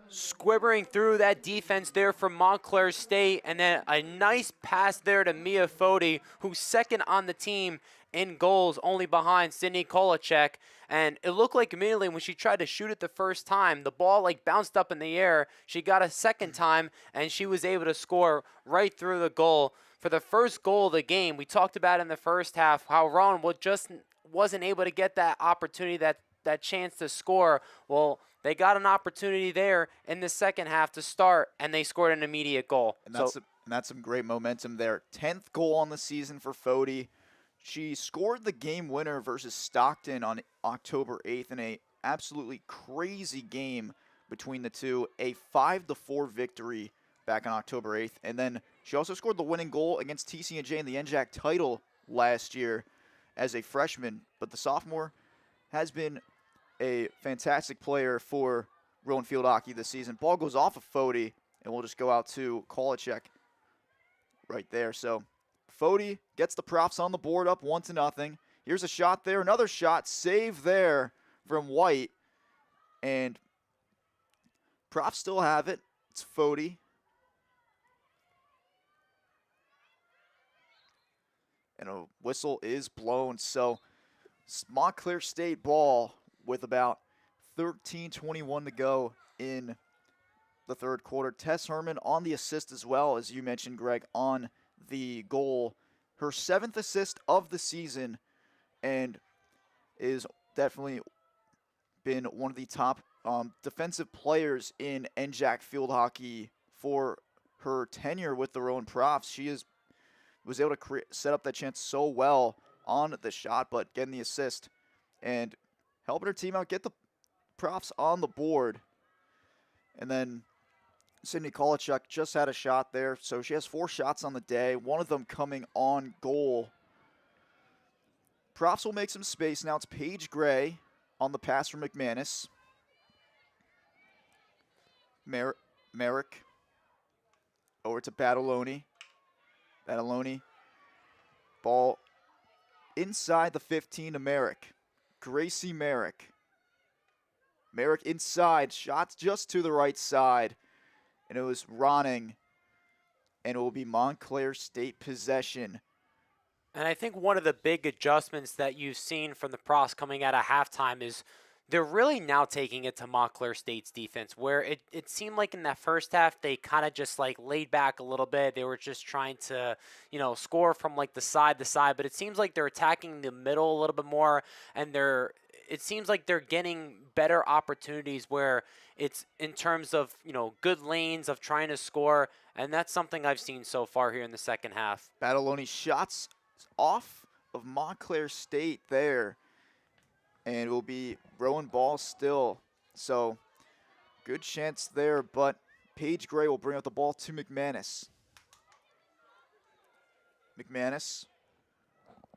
C: squibbering through that defense there for Montclair State, and then a nice pass there to Mia Foti, who's second on the team in goals, only behind Sydney Kolacek. And it looked like immediately when she tried to shoot it the first time, the ball like bounced up in the air. She got a second time, and she was able to score right through the goal. For the first goal of the game, we talked about in the first half how Rowan just wasn't able to get that opportunity, that chance to score. Well, they got an opportunity there in the second half to start, and they scored an immediate goal.
B: And that's some great momentum there. 10th goal on the season for Foti. She scored the game winner versus Stockton on October 8th in a absolutely crazy game between the two, a 5-4 victory back on October 8th. And then she also scored the winning goal against TCNJ in the NJAC title last year as a freshman. But the sophomore has been a fantastic player for Rowan Field Hockey this season. Ball goes off of Foti, and we'll just go out to Kolacek right there. So Foti gets the Profs on the board up 1-0. Here's a shot there, another shot, save there from White. And Profs still have it. It's Foti. And a whistle is blown. So Montclair State ball with about 13:21 to go in the third quarter. Tess Herman on the assist as well, as you mentioned, Greg, on the goal. Her 7th assist of the season, and is definitely been one of the top defensive players in NJAC field hockey for her tenure with the Rowan Profs. She was able to set up that chance so well on the shot, but getting the assist and helping her team out get the Profs on the board. And then Sydney Kolacek just had a shot there, so she has 4 shots on the day, one of them coming on goal. Profs will make some space now. It's Paige Gray on the pass from McManus. Merrick over to Badaloni. Badaloni, ball inside the 15 to Merrick. Gracie Merrick. Merrick inside, shots just to the right side. And it was Ronning. And it will be Montclair State possession.
C: And I think one of the big adjustments that you've seen from the Profs coming out of halftime is they're really now taking it to Montclair State's defense, where it seemed like in that first half they kind of just like laid back a little bit. They were just trying to, score from like the side to side, but it seems like they're attacking the middle a little bit more, and it seems like they're getting better opportunities where it's in terms of, good lanes of trying to score, and that's something I've seen so far here in the second half.
B: Badaloni shots off of Montclair State there. And it will be Rowan ball still. So good chance there, but Paige Gray will bring out the ball to McManus. McManus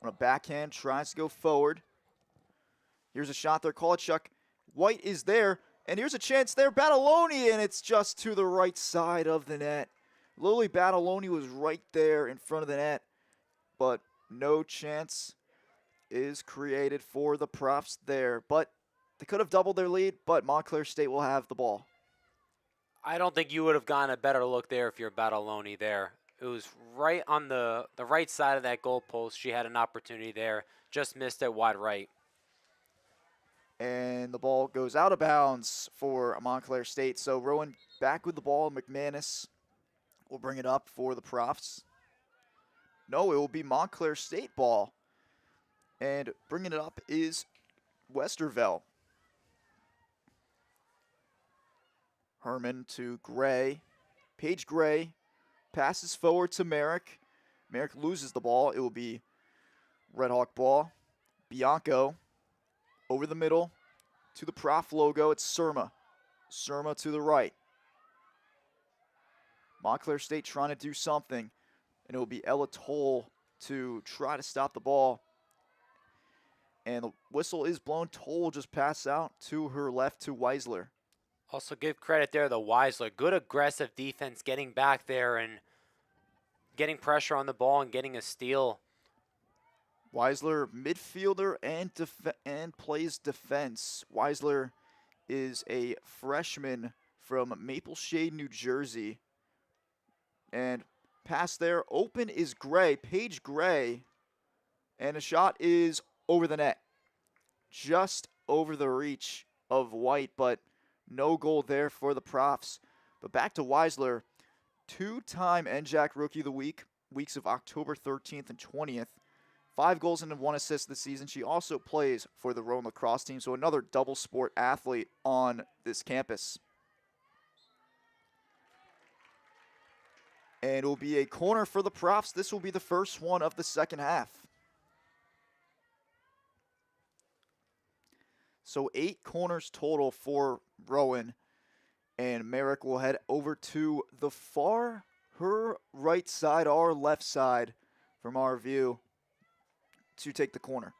B: on a backhand tries to go forward. Here's a shot there. Kolacek. White is there. And here's a chance there. Badaloni, and it's just to the right side of the net. Lily Badaloni was right there in front of the net, but no chance is created for the Profs there. But they could have doubled their lead, but Montclair State will have the ball.
C: I don't think you would have gotten a better look there if you're Badaloni there. It was right on the right side of that goal post. She had an opportunity there just missed it wide right.
B: And the ball goes out of bounds for Montclair State. So Rowan back with the ball. McManus will bring it up for the Profs. No, it will be Montclair State ball. And bringing it up is Westerville. Herman to Gray. Paige Gray passes forward to Merrick. Merrick loses the ball. It will be Red Hawk ball. Bianco over the middle to the Prof logo. It's Surma. Surma to the right. Montclair State trying to do something, and it will be Ella Toll to try to stop the ball. And the whistle is blown. Toll will just pass out to her left to Weisler.
C: Also give credit there to Weisler. Good aggressive defense, getting back there and getting pressure on the ball and getting a steal.
B: Weisler, midfielder and plays defense. Weisler is a freshman from Maple Shade, New Jersey. And pass there, open is Gray, Paige Gray. And a shot is over the net. Just over the reach of White, but no goal there for the Profs. But back to Weisler, two-time NJAC Rookie of the Week, weeks of October 13th and 20th. 5 goals and 1 assist this season. She also plays for the Rowan lacrosse team, so another double sport athlete on this campus. And it will be a corner for the Profs. This will be the first one of the second half. So 8 corners total for Rowan. And Merrick will head over to the far, her right side, our left side from our view, to take the corner.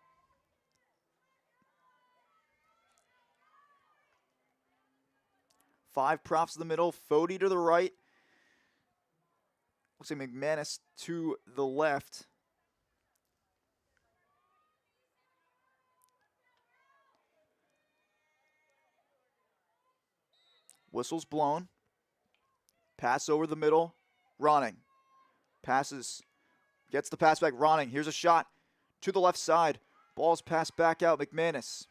B: Five Profs in the middle, Fody to the right. Looks like McManus to the left. Whistle's blown. Pass over the middle. Ronning. Passes. Gets the pass back. Ronning. Here's a shot to the left side. Ball's passed back out. McManus.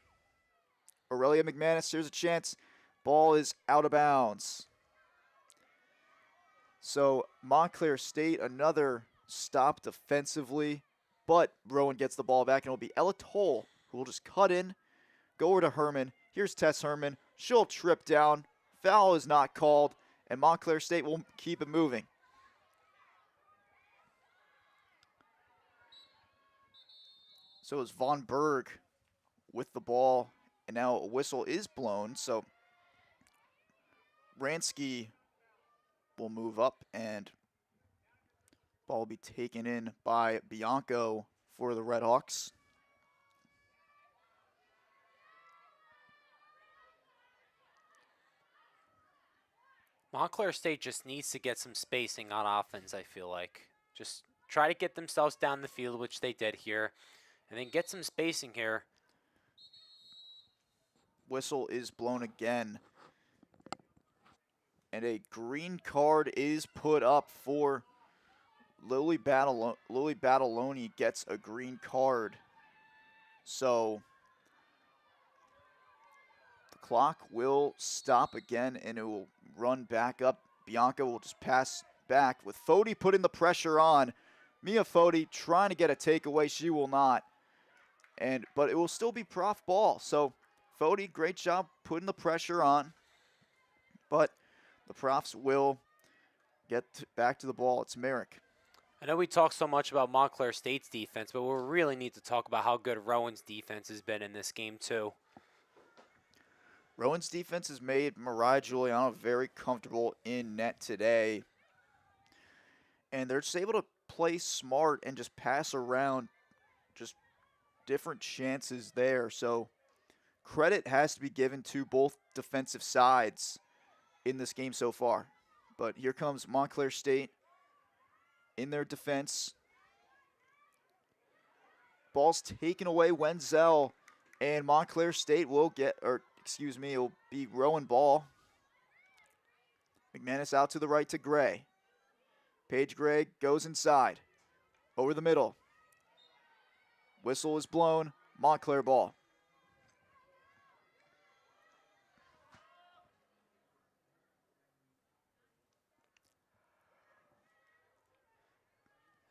B: Aurelia McManus. Here's a chance. Ball is out of bounds. So Montclair State, another stop defensively. But Rowan gets the ball back, and it'll be Ella Toll who will just cut in. Go over to Herman. Here's Tess Herman. She'll trip down. Foul is not called, and Montclair State will keep it moving. So it's Von Berg with the ball, and now a whistle is blown. So Ransky will move up, and ball will be taken in by Bianco for the Red Hawks.
C: Montclair State just needs to get some spacing on offense, I feel like. Just try to get themselves down the field, which they did here, and then get some spacing here.
B: Whistle is blown again. And a green card is put up for Lily Battaloni gets a green card. So the clock will stop again, and it will run back up. Bianca will just pass back with Fody putting the pressure on. Mia Fody trying to get a takeaway. She will not. But it will still be Prof ball. So Fody, great job putting the pressure on. But the Profs will get back to the ball. It's Merrick.
C: I know we talk so much about Montclair State's defense, but we really need to talk about how good Rowan's defense has been in this game too.
B: Rowan's defense has made Mariah Giuliano very comfortable in net today. And they're just able to play smart and just pass around just different chances there. So credit has to be given to both defensive sides in this game so far. But here comes Montclair State in their defense. Ball's taken away. Wenzel, and Montclair State will get, it'll be Rowan ball. McManus out to the right to Gray. Paige Gray goes inside. Over the middle. Whistle is blown. Montclair ball.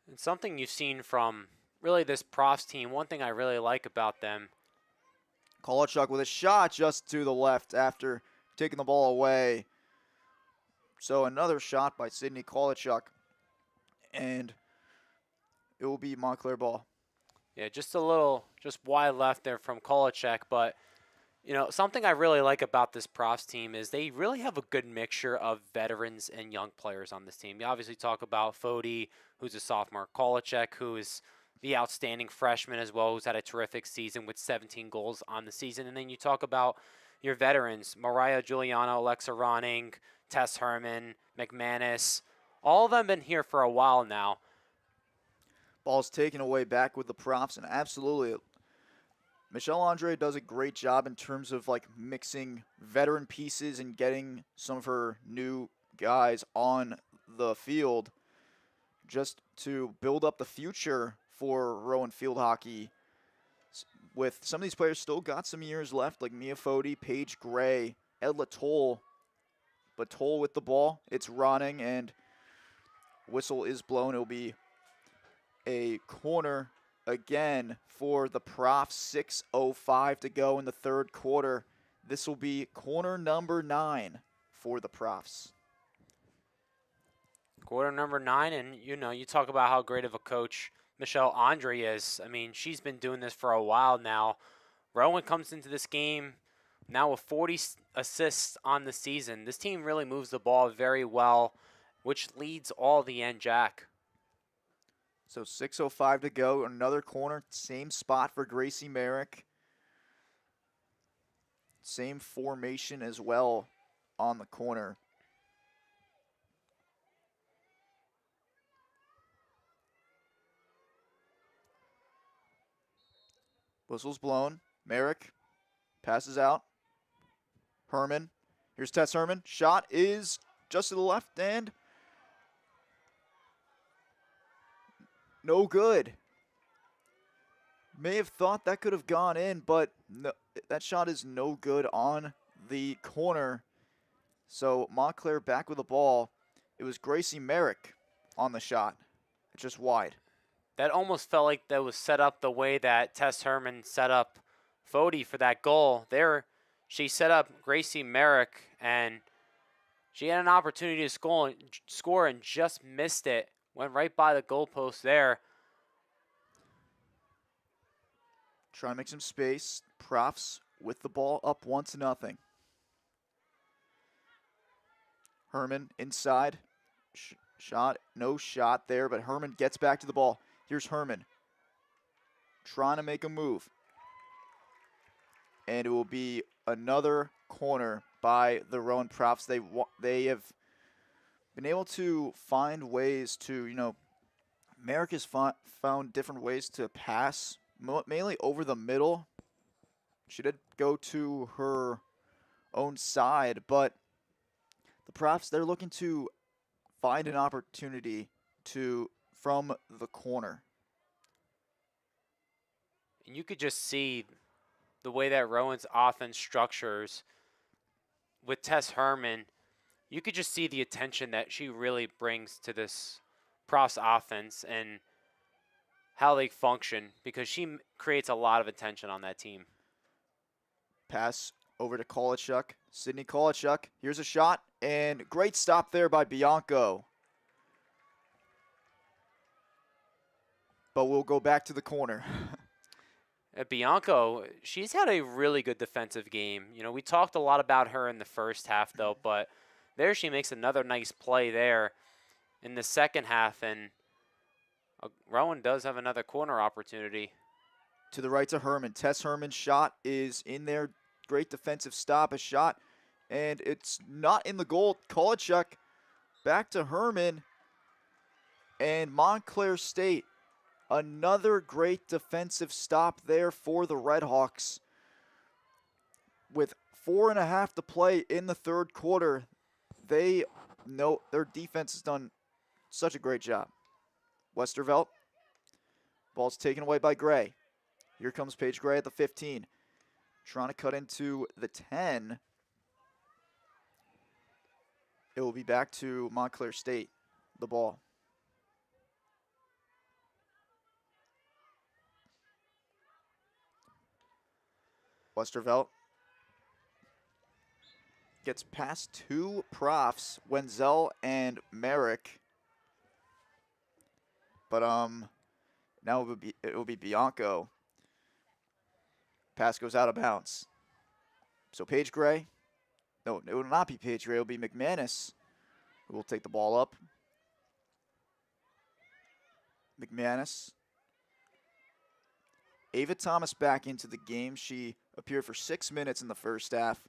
C: And something you've seen from really this Profs team, one thing I really like about them.
B: Kolachuk with a shot just to the left after taking the ball away. So another shot by Sydney Kolachuk. And it will be Montclair ball.
C: Yeah, just wide left there from Kolachuk. But, you know, something I really like about this Profs team is they really have a good mixture of veterans and young players on this team. You obviously talk about Fody, who's a sophomore, Kolachuk, who is the outstanding freshman as well, who's had a terrific season with 17 goals on the season. And then you talk about your veterans, Mariah Giuliano, Alexa Ronning, Tess Herman, McManus. All of them been here for a while now.
B: Ball's taken away back with the Profs, and absolutely, Michelle Andre does a great job in terms of like mixing veteran pieces and getting some of her new guys on the field just to build up the future for Rowan field hockey. With some of these players still got some years left, like Mia Fody, Paige Gray, Edla Toll. But Toll with the ball, it's running, and whistle is blown. It'll be a corner again for the Profs. 6:05 to go in the third quarter. This will be corner number 9 for the Profs.
C: Quarter number 9, and you know, you talk about how great of a coach Michelle Andre is. I mean, she's been doing this for a while now. Rowan comes into this game now with 40 assists on the season. This team really moves the ball very well, which leads all the NJAC.
B: So 6:05 to go. Another corner. Same spot for Gracie Merrick. Same formation as well on the corner. Whistle's blown. Merrick passes out. Herman. Here's Tess Herman. Shot is just to the left and no good. May have thought that could have gone in, but no, that shot is no good on the corner. So Montclair back with the ball. It was Gracie Merrick on the shot. It's just wide.
C: That almost felt like that was set up the way that Tess Herman set up Fody for that goal. There, she set up Gracie Merrick, and she had an opportunity to score and just missed it. Went right by the goalpost there.
B: Trying to make some space. Profs with the ball up 1-0. Herman inside. Shot, no shot there, but Herman gets back to the ball. Here's Herman trying to make a move. And it will be another corner by the Rowan Profs. They have been able to find ways to, you know, Merrick has found different ways to pass, mainly over the middle. She did go to her own side, but the Profs, they're looking to find an opportunity from the corner.
C: And you could just see the way that Rowan's offense structures with Tess Herman. You could just see the attention that she really brings to this Profs offense and how they function, because she creates a lot of attention on that team.
B: Pass over to Kolachuk. Sydney Kolachuk. Here's a shot, and great stop there by Bianco. But we'll go back to the corner.
C: Bianco, she's had a really good defensive game. You know, we talked a lot about her in the first half, though, but there she makes another nice play there in the second half, and Rowan does have another corner opportunity.
B: To the right to Herman. Tess Herman's shot is in there. Great defensive stop, a shot, and it's not in the goal. Kolachuk back to Herman, and Montclair State. Another great defensive stop there for the Redhawks. With 4.5 to play in the third quarter, they know their defense has done such a great job. Westervelt. Ball's taken away by Gray. Here comes Paige Gray at the 15. Trying to cut into the 10. It will be back to Montclair State, the ball. Westervelt gets past two profs, Wenzel and Merrick. But now it will be Bianco. Pass goes out of bounds. So Paige Gray. No, it will not be Paige Gray. It will be McManus who will take the ball up. McManus. Ava Thomas back into the game. She appeared for 6 minutes in the first half,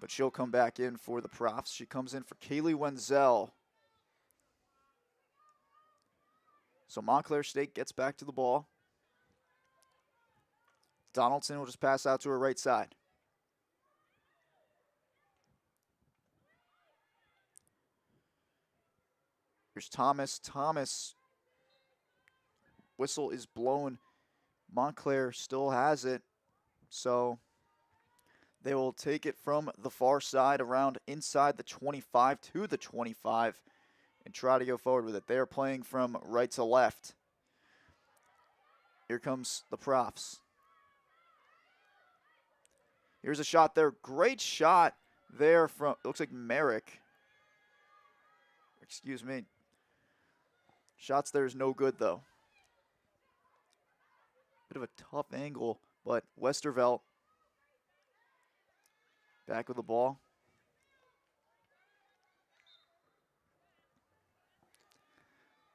B: but she'll come back in for the profs. She comes in for Kaylee Wenzel. So Montclair State gets back to the ball. Donaldson will just pass out to her right side. Here's Thomas. Thomas. Whistle is blown. Montclair still has it. So they will take it from the far side around inside the 25 to the 25 and try to go forward with it. They are playing from right to left. Here comes the profs. Here's a shot there. Great shot there from, it looks like Merrick. Excuse me. Shots there is no good though. Bit of a tough angle, but Westervelt back with the ball.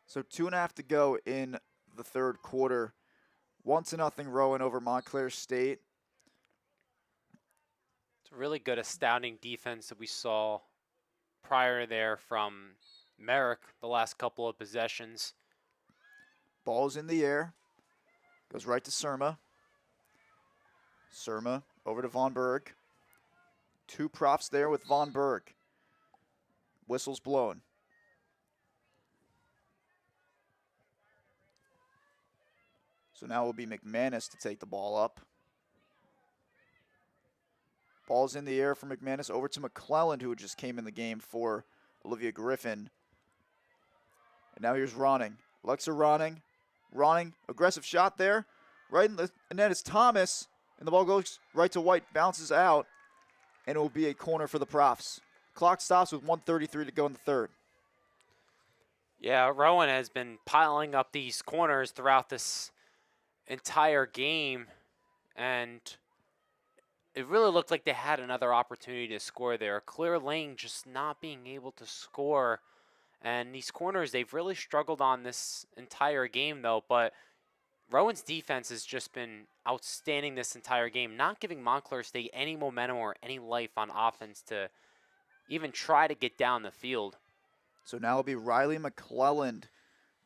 B: So 2.5 to go in the third quarter. 1-0 Rowan over Montclair State.
C: It's a really good, astounding defense that we saw prior there from Merrick the last couple of possessions.
B: Ball's in the air. Goes right to Surma. Surma over to Von Berg. Two props there with Von Berg. Whistle's blown. So now it will be McManus to take the ball up. Ball's in the air for McManus over to McClelland, who just came in the game for Olivia Griffin. And now here's Ronning. Alexa Ronning. Ronning, aggressive shot there. Right in the net is Thomas. And the ball goes right to White, bounces out. And it will be a corner for the profs. Clock stops with 1:33 to go in the third.
C: Yeah, Rowan has been piling up these corners throughout this entire game. And it really looked like they had another opportunity to score there. Clear lane just not being able to score. And these corners, they've really struggled on this entire game, though. But Rowan's defense has just been outstanding this entire game, not giving Montclair State any momentum or any life on offense to even try to get down the field.
B: So now it'll be Riley McClelland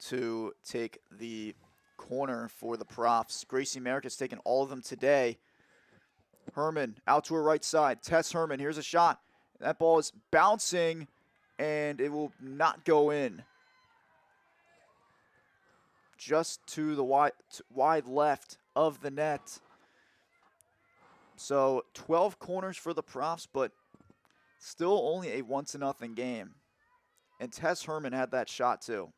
B: to take the corner for the profs. Gracie Merrick has taken all of them today. Herman out to her right side. Tess Herman, here's a shot. That ball is bouncing, and it will not go in. Just to the wide left of the net. So 12 corners for the profs, but still only a 1-0 game. And Tess Herman had that shot too.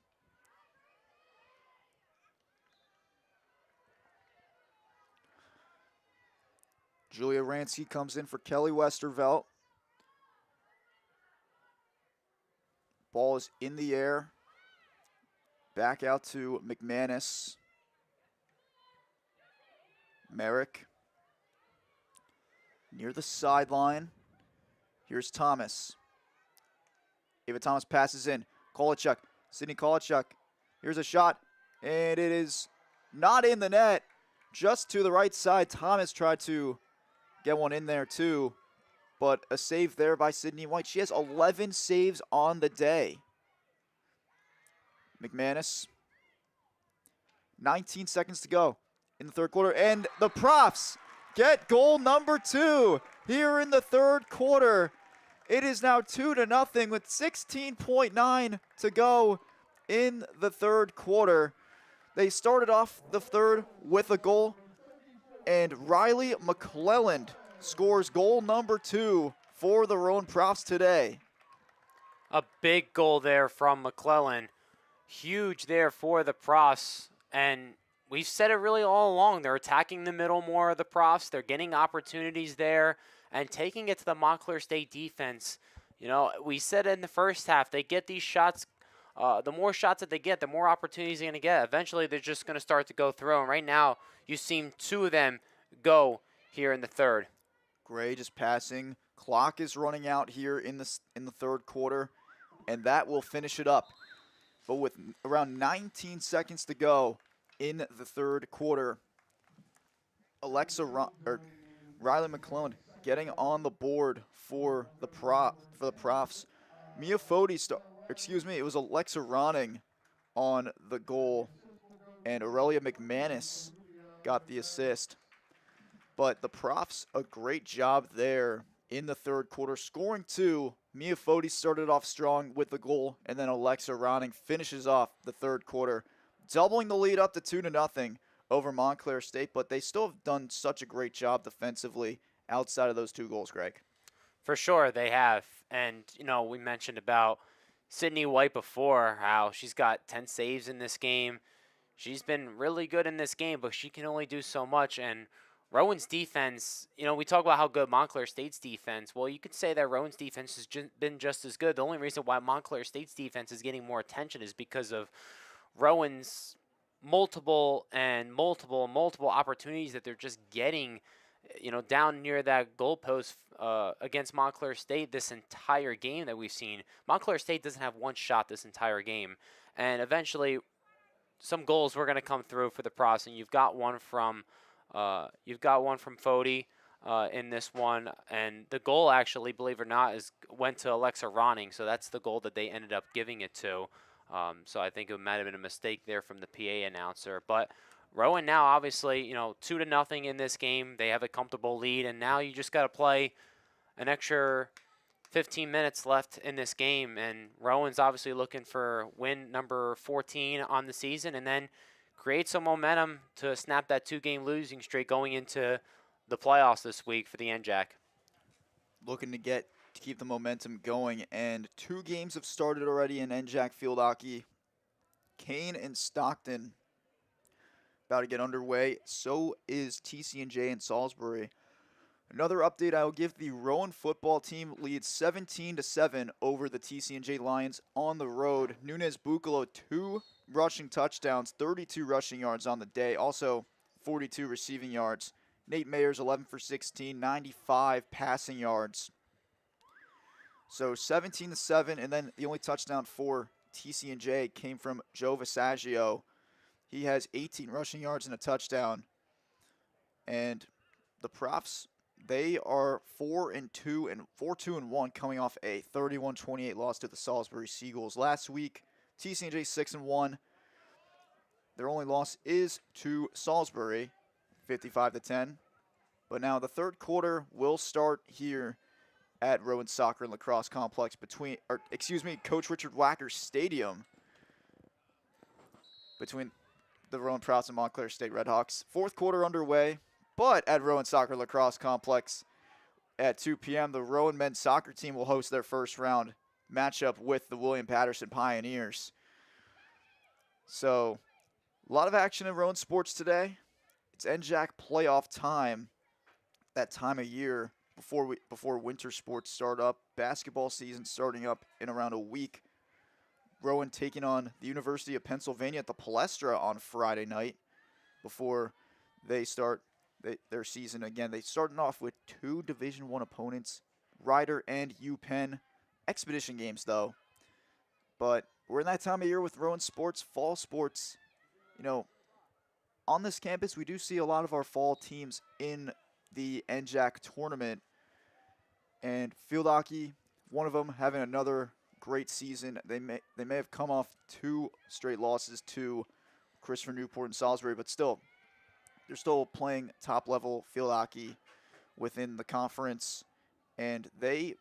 B: Julia Ransky comes in for Kelly Westervelt. Ball is in the air. Back out to McManus. Merrick. Near the sideline. Here's Thomas. Ava Thomas passes in. Kolachuk. Sydney Kolachuk. Here's a shot. And it is not in the net. Just to the right side. Thomas tried to get one in there too. But a save there by Sydney White. She has 11 saves on the day. McManus. 19 seconds to go in the third quarter. And the profs get goal number 2 here in the third quarter. It is now 2-0 with 16.9 to go in the third quarter. They started off the third with a goal, and Riley McClelland scores goal number 2 for the Rowan Profs today.
C: A big goal there from McClellan. Huge there for the Profs. And we've said it really all along. They're attacking the middle more of the Profs. They're getting opportunities there and taking it to the Montclair State defense. You know, we said in the first half, they get these shots. The more shots that they get, the more opportunities they're going to get. Eventually, they're just going to start to go through. And right now, you've seen 2 of them go here in the third.
B: Gray just passing. Clock is running out here in the third quarter, and that will finish it up. But with around 19 seconds to go in the third quarter, Riley McClellan getting on the board for the Profs. Mia Fode it was Alexa Ronning on the goal, and Aurelia McManus got the assist. But the Profs, a great job there in the third quarter, scoring 2. Mia Fode started off strong with the goal, and then Alexa Ronning finishes off the third quarter, doubling the lead up to 2-0 over Montclair State. But they still have done such a great job defensively outside of those 2 goals, Greg.
C: For sure, they have. And, you know, we mentioned about Sydney White before, how she's got 10 saves in this game. She's been really good in this game, but she can only do so much. And Rowan's defense, you know, we talk about how good Montclair State's defense. Well, you could say that Rowan's defense has been just as good. The only reason why Montclair State's defense is getting more attention is because of Rowan's multiple opportunities that they're just getting, you know, down near that goalpost against Montclair State this entire game that we've seen. Montclair State doesn't have one shot this entire game. And eventually some goals were going to come through for the Profs, and you've got one from Fode in this one, and the goal actually, believe it or not, went to Alexa Ronning, so that's the goal that they ended up giving it to. So I think it might have been a mistake there from the PA announcer. But Rowan now, obviously, you know, 2-0 in this game. They have a comfortable lead, and now you just got to play an extra 15 minutes left in this game. And Rowan's obviously looking for win number 14 on the season, and then create some momentum to snap that 2-game losing streak going into the playoffs this week for the NJAC.
B: Looking to keep the momentum going, and 2 games have started already in NJAC field hockey. Kane and Stockton about to get underway. So is TC&J and Salisbury. Another update I will give: the Rowan football team leads 17-7 over the TC&J Lions on the road. Nunez Bucalo, 2 rushing touchdowns, 32 rushing yards on the day, also 42 receiving yards. Nate Mayers, 11 for 16, 95 passing yards. So 17-7, and then the only touchdown for TC&J came from Joe Visaggio. He has 18 rushing yards and a touchdown. And the Profs, they are 4-2-1, coming off a 31-28 loss to the Salisbury Seagulls last week. TC&J 6-1. Their only loss is to Salisbury, 55-10. But now the third quarter will start here at Rowan Soccer and Lacrosse Complex Coach Richard Wacker Stadium, between the Rowan Profs and Montclair State Redhawks. Fourth quarter underway, but at Rowan Soccer Lacrosse Complex at 2 p.m., the Rowan men's soccer team will host their first round matchup with the William Patterson Pioneers. So, a lot of action in Rowan sports today. It's NJAC playoff time, that time of year before winter sports start up. Basketball season starting up in around a week. Rowan taking on the University of Pennsylvania at the Palestra on Friday night before they start their season again. They started off with 2 Division I opponents, Ryder and UPenn. Expedition games, though. But we're in that time of year with Rowan sports, fall sports. You know, on this campus, we do see a lot of our fall teams in the NJAC tournament. And field hockey, one of them having another great season. They may have come off 2 straight losses to Christopher Newport and Salisbury, but still, they're still playing top-level field hockey within the conference. And they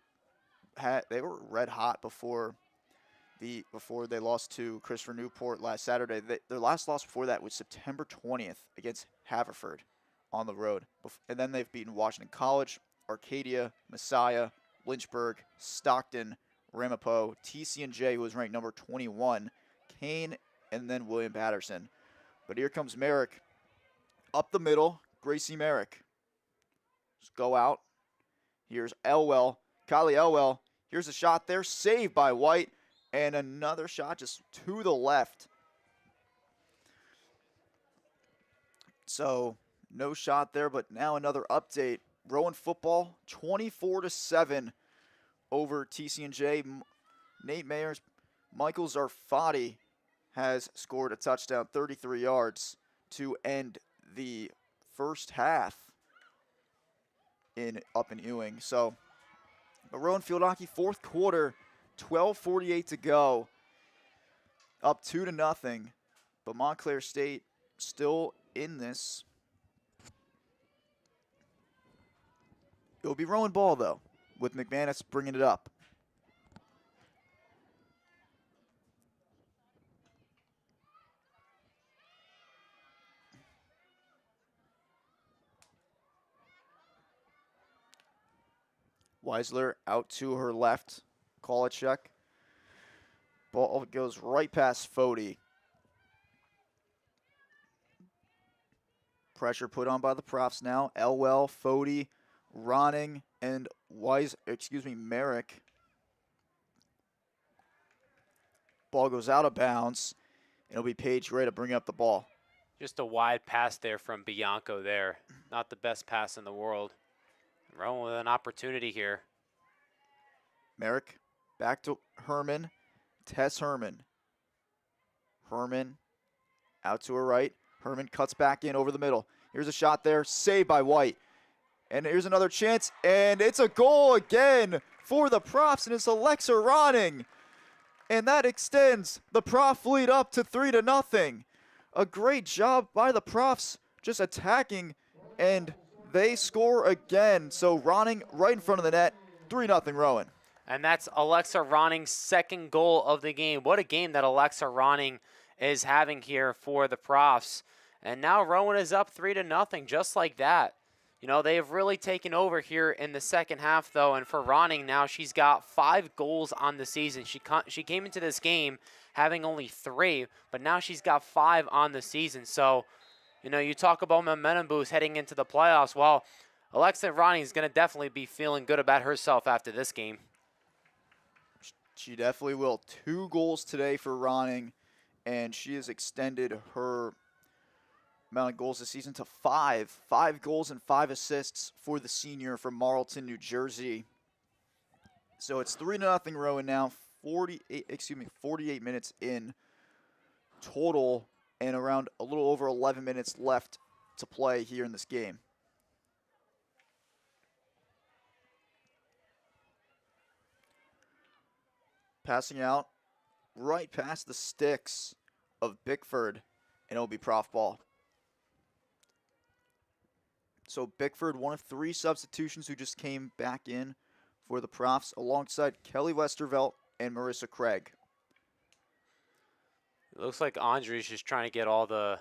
B: were red hot before before they lost to Christopher Newport last Saturday. Their last loss before that was September 20th against Haverford on the road. And then they've beaten Washington College, Arcadia, Messiah, Lynchburg, Stockton, Ramapo, TCNJ, who was ranked number 21, Kane, and then William Patterson. But here comes Merrick. Up the middle, Gracie Merrick. Just go out. Here's Elwell. Kylie Elwell. Here's a shot there, saved by White. And another shot just to the left. So, no shot there, but now another update. Rowan football, 24-7 over TCNJ. Nate Mayers, Michael Zarfati has scored a touchdown, 33 yards, to end the first half up in Ewing. So, Rowan field hockey, fourth quarter, 12:48 to go, up 2-0. But Montclair State still in this. It'll be Rowan ball, though, with McManus bringing it up. Weisler out to her left. Call it check. Ball goes right past Fody. Pressure put on by the Profs now. Elwell, Fody, Ronning, and Merrick. Ball goes out of bounds. It'll be Paige Gray to bring up the ball.
C: Just a wide pass there from Bianco there. Not the best pass in the world. Rowan with an opportunity here.
B: Merrick back to Herman. Tess Herman. Herman out to her right. Herman cuts back in over the middle. Here's a shot there, saved by White. And here's another chance, and it's a goal again for the Profs, and it's Alexa Ronning. And that extends the Prof lead up to 3-0. A great job by the Profs just attacking, and they score again. So Ronning right in front of the net, 3-0 Rowan.
C: And that's Alexa Ronning's second goal of the game. What a game that Alexa Ronning is having here for the Profs. And now Rowan is up 3-0, just like that. You know, they have really taken over here in the second half, though. And for Ronning now, she's got 5 goals on the season. She came into this game having only 3, but now she's got 5 on the season. So, you know, you talk about momentum boost heading into the playoffs. Well, Alexa Ronning is going to definitely be feeling good about herself after this game.
B: She definitely will. 2 goals today for Ronning, and she has extended her amount of goals this season to 5. 5 goals and 5 assists for the senior from Marlton, New Jersey. So it's 3-0 Rowan now. 48 minutes in total, and around a little over 11 minutes left to play here in this game. Passing out right past the sticks of Bickford, and it'll be Prof ball. So Bickford, one of 3 substitutions who just came back in for the Profs, alongside Kelly Westervelt and Marissa Craig.
C: It looks like Andre's just trying to get all the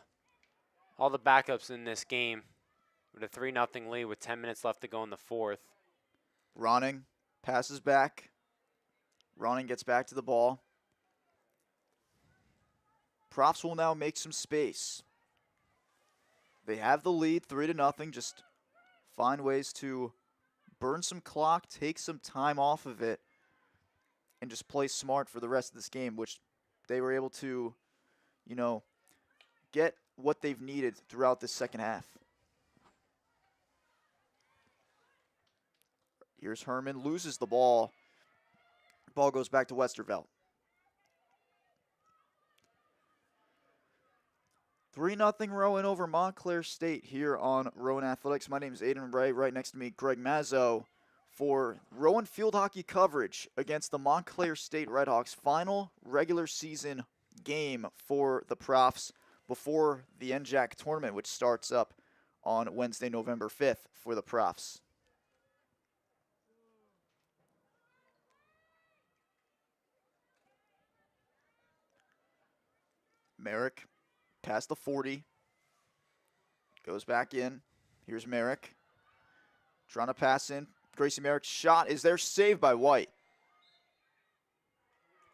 C: backups in this game with a 3-0 lead with 10 minutes left to go in the fourth.
B: Ronning passes back. Ronning gets back to the ball. Profs will now make some space. They have the lead, 3-0. Just find ways to burn some clock, take some time off of it, and just play smart for the rest of this game, which they were able to, you know, get what they've needed throughout this second half. Here's Herman, loses the ball. Ball goes back to Westervelt. 3-0 Rowan over Montclair State here on Rowan Athletics. My name is Aiden Ray. Right next to me, Greg Mazzo, for Rowan field hockey coverage against the Montclair State Redhawks. Final regular season game for the Profs before the NJAC tournament, which starts up on Wednesday, November 5th for the Profs. Merrick past the 40. Goes back in. Here's Merrick. Trying to pass in. Gracie Merrick's shot is there, saved by White.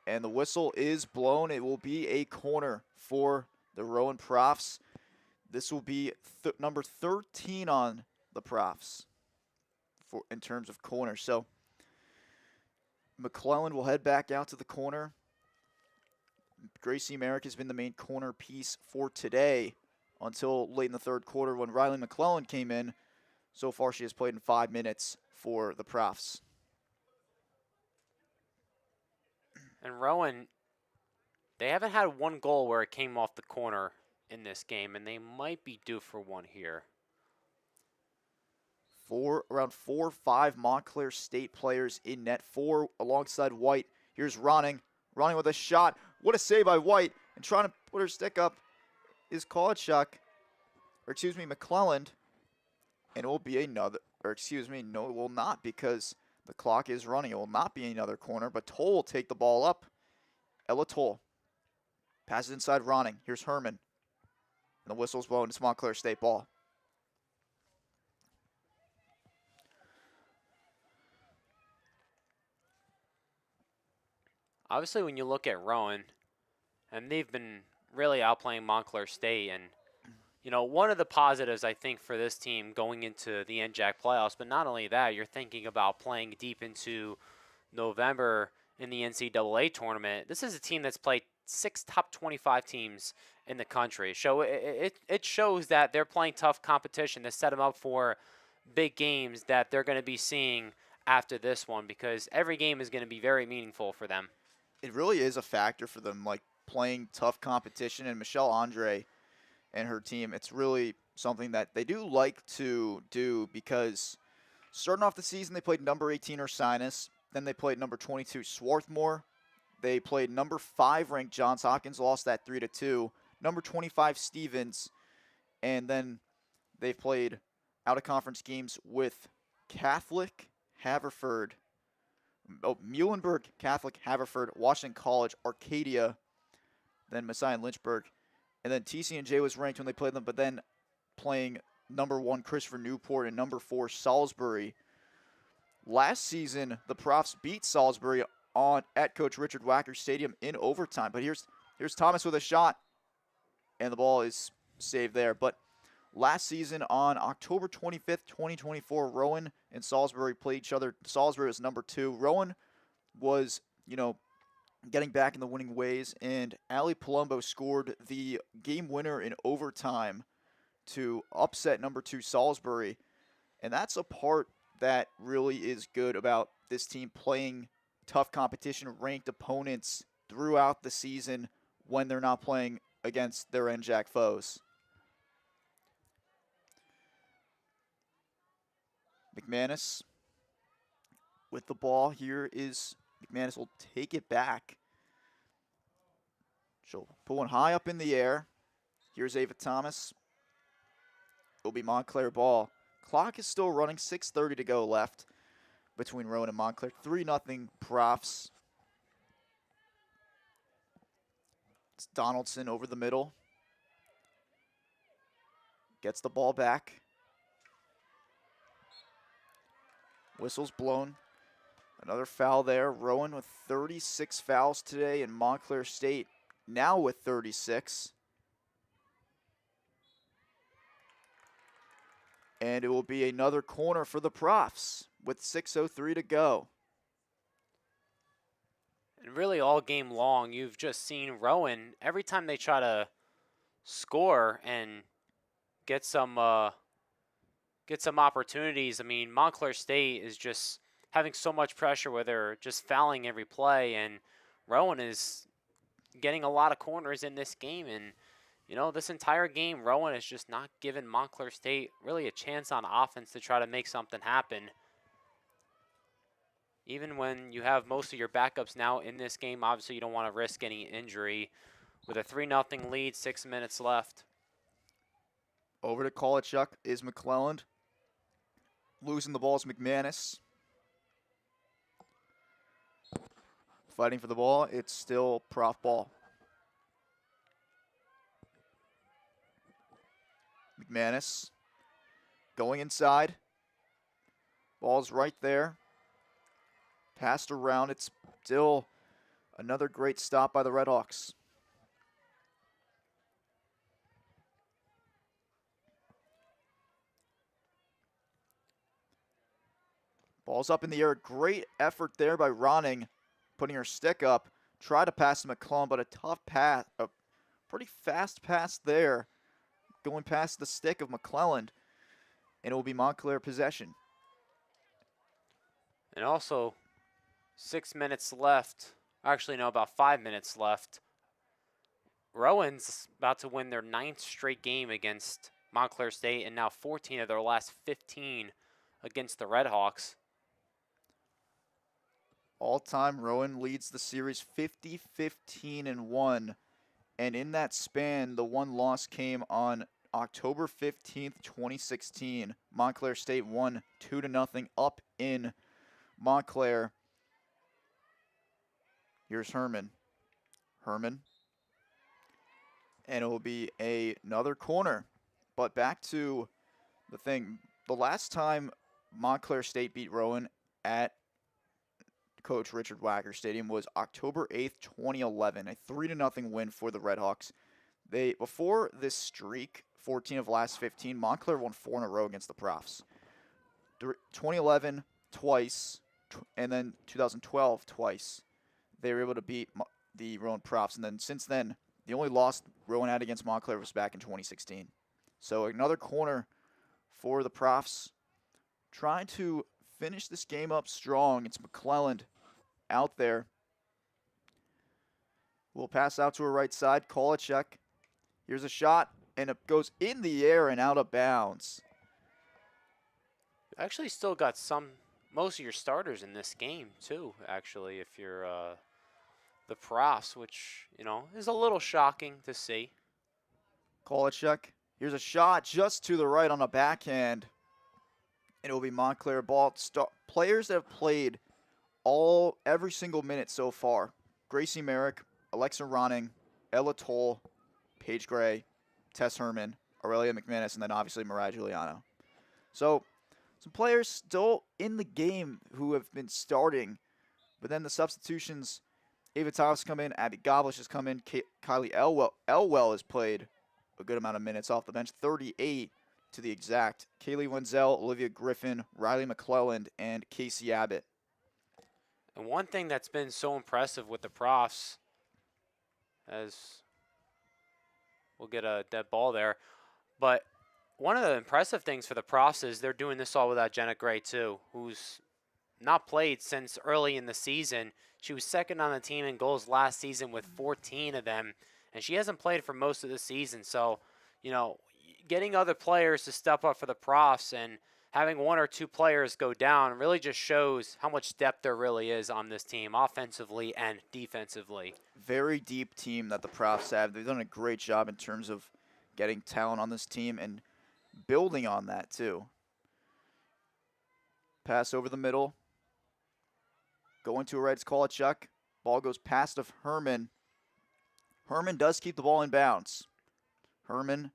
B: And the whistle is blown. It will be a corner for the Rowan Profs. This will be number 13 on the Profs in terms of corner. So McClellan will head back out to the corner. Gracie Merrick has been the main corner piece for today until late in the third quarter when Riley McClellan came in. So far, she has played in 5 minutes for the Profs.
C: And Rowan, they haven't had one goal where it came off the corner in this game, and they might be due for one here.
B: Around 4 or 5 Montclair State players in net, 4 alongside White. Here's Ronning with a shot. What a save by White, and trying to put her stick up is McClelland, and it will be another, no, it will not, because the clock is running. It will not be another corner, but Toll will take the ball up. Ella Toll passes inside Ronning. Here's Herman, and the whistle's blown. It's Montclair State ball.
C: Obviously, when you look at Rowan, and they've been really outplaying Montclair State, and one of the positives I think for this team going into the NJAC playoffs, but not only that, you're thinking about playing deep into November in the NCAA tournament. This is a team that's played 6 top 25 teams in the country. So it shows that they're playing tough competition to set them up for big games that they're going to be seeing after this one, because every game is going to be very meaningful for them.
B: It really is a factor for them, like playing tough competition, and Michelle Andre and her team, it's really something that they do like to do, because starting off the season, they played number 18 Ursinus, then they played number 22 Swarthmore, they played number 5 ranked Johns Hopkins, lost that 3-2, number 25 Stevens, and then they've played out-of-conference games with Catholic, Haverford, Muhlenberg, Catholic, Haverford, Washington College, Arcadia, then Messiah and Lynchburg. And then TC&J was ranked when they played them, but then playing number 1 Christopher Newport and number 4 Salisbury. Last season, the Profs beat Salisbury at Coach Richard Wacker Stadium in overtime. But here's Thomas with a shot, and the ball is saved there. But last season on October 25th, 2024, Rowan and Salisbury played each other. Salisbury was number 2. Rowan was, getting back in the winning ways, and Allie Palumbo scored the game winner in overtime to upset number 2 Salisbury. And that's a part that really is good about this team, playing tough competition, ranked opponents throughout the season when they're not playing against their NJAC foes. McManus with the ball. Here is McManus will take it back. She'll put one high up in the air. Here's Ava Thomas. It'll be Montclair ball. Clock is still running, 6:30 to go left between Rowan and Montclair. 3-0 Profs. It's Donaldson over the middle. Gets the ball back. Whistle's blown. Another foul there. Rowan with 36 fouls today, and Montclair State now with 36. And it will be another corner for the Profs with 6:03 to go.
C: And really all game long, you've just seen Rowan, every time they try to score and get some opportunities. I mean, Montclair State is just having so much pressure where they're just fouling every play, and Rowan is getting a lot of corners in this game. And, this entire game, Rowan has just not given Montclair State really a chance on offense to try to make something happen. Even when you have most of your backups now in this game, obviously you don't want to risk any injury. With a 3-0 lead, 6 minutes left.
B: Over to Kolachuk is McClelland. Losing the ball is McManus. Fighting for the ball, it's still Prof ball. McManus going inside. Ball's right there. Passed around. It's still another great stop by the Redhawks. Ball's up in the air. Great effort there by Ronning, putting her stick up. Tried to pass to McClellan, but a tough pass, a pretty fast pass there, going past the stick of McClellan, and it will be Montclair possession.
C: And also, 6 minutes left. Actually, no, about 5 minutes left. Rowan's about to win their 9th straight game against Montclair State, and now 14 of their last 15 against the Redhawks.
B: All-time, Rowan leads the series 50-15-1, and in that span, the one loss came on October 15th, 2016. Montclair State won 2-0 up in Montclair. Here's Herman. Herman. And it will be another corner. But back to the thing. The last time Montclair State beat Rowan at Coach Richard Wacker Stadium was October 8th, 2011. A 3-0 win for the Redhawks. Before this streak, 14 of the last 15, Montclair won 4 in a row against the Profs. 2011 twice, and then 2012 twice. They were able to beat the Rowan Profs, and then since then, the only loss Rowan had against Montclair was back in 2016. So another corner for the Profs, trying to finish this game up strong. It's McClellan out there. We'll pass out to her right side. Kolachek. Here's a shot, and it goes in the air and out of bounds.
C: Actually still got most of your starters in this game, too, actually, if you're the Profs, which, is a little shocking to see.
B: Kolachek. Here's a shot just to the right on a backhand. It will be Montclair ball. Players that have played every single minute so far. Gracie Merrick, Alexa Ronning, Ella Toll, Paige Gray, Tess Herman, Aurelia McManus, and then obviously Mariah Giuliano. So some players still in the game who have been starting, but then the substitutions, Ava Thomas come in, Abby Goblish has come in, Kylie Elwell has played a good amount of minutes off the bench, 38 to the exact. Kaylee Wenzel, Olivia Griffin, Riley McClelland, and Casey Abbott.
C: And one thing that's been so impressive with the Profs, as we'll get a dead ball there, but one of the impressive things for the Profs is they're doing this all without Jenna Gray too, who's not played since early in the season. She was second on the team in goals last season with 14 of them, and she hasn't played for most of the season. So, getting other players to step up for the Profs and having one or two players go down really just shows how much depth there really is on this team, offensively and defensively.
B: Very deep team that the Profs have. They've done a great job in terms of getting talent on this team and building on that too. Pass over the middle. Going to a right, it's Kolachuk. Ball goes past of Herman. Herman does keep the ball in bounds. Herman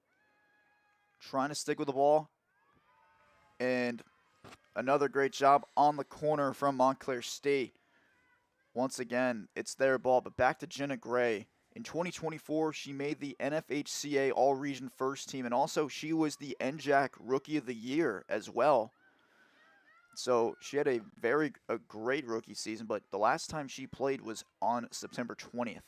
B: trying to stick with the ball. And another great job on the corner from Montclair State. Once again, it's their ball, but back to Jenna Gray. In 2024, she made the NFHCA All-Region First Team, and also she was the NJAC Rookie of the Year as well. So she had a great rookie season, but the last time she played was on September 20th.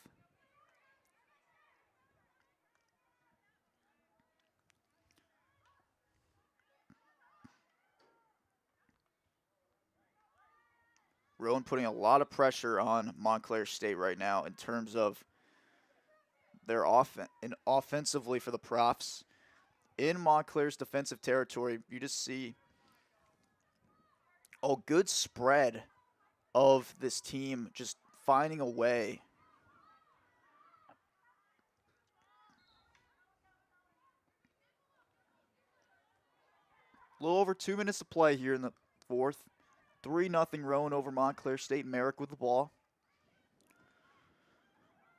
B: Rowan putting a lot of pressure on Montclair State right now in terms of their offensively for the Profs. In Montclair's defensive territory, you just see a good spread of this team just finding a way. A little over 2 minutes to play here in the fourth. 3-0 Rowan over Montclair State. Merrick with the ball.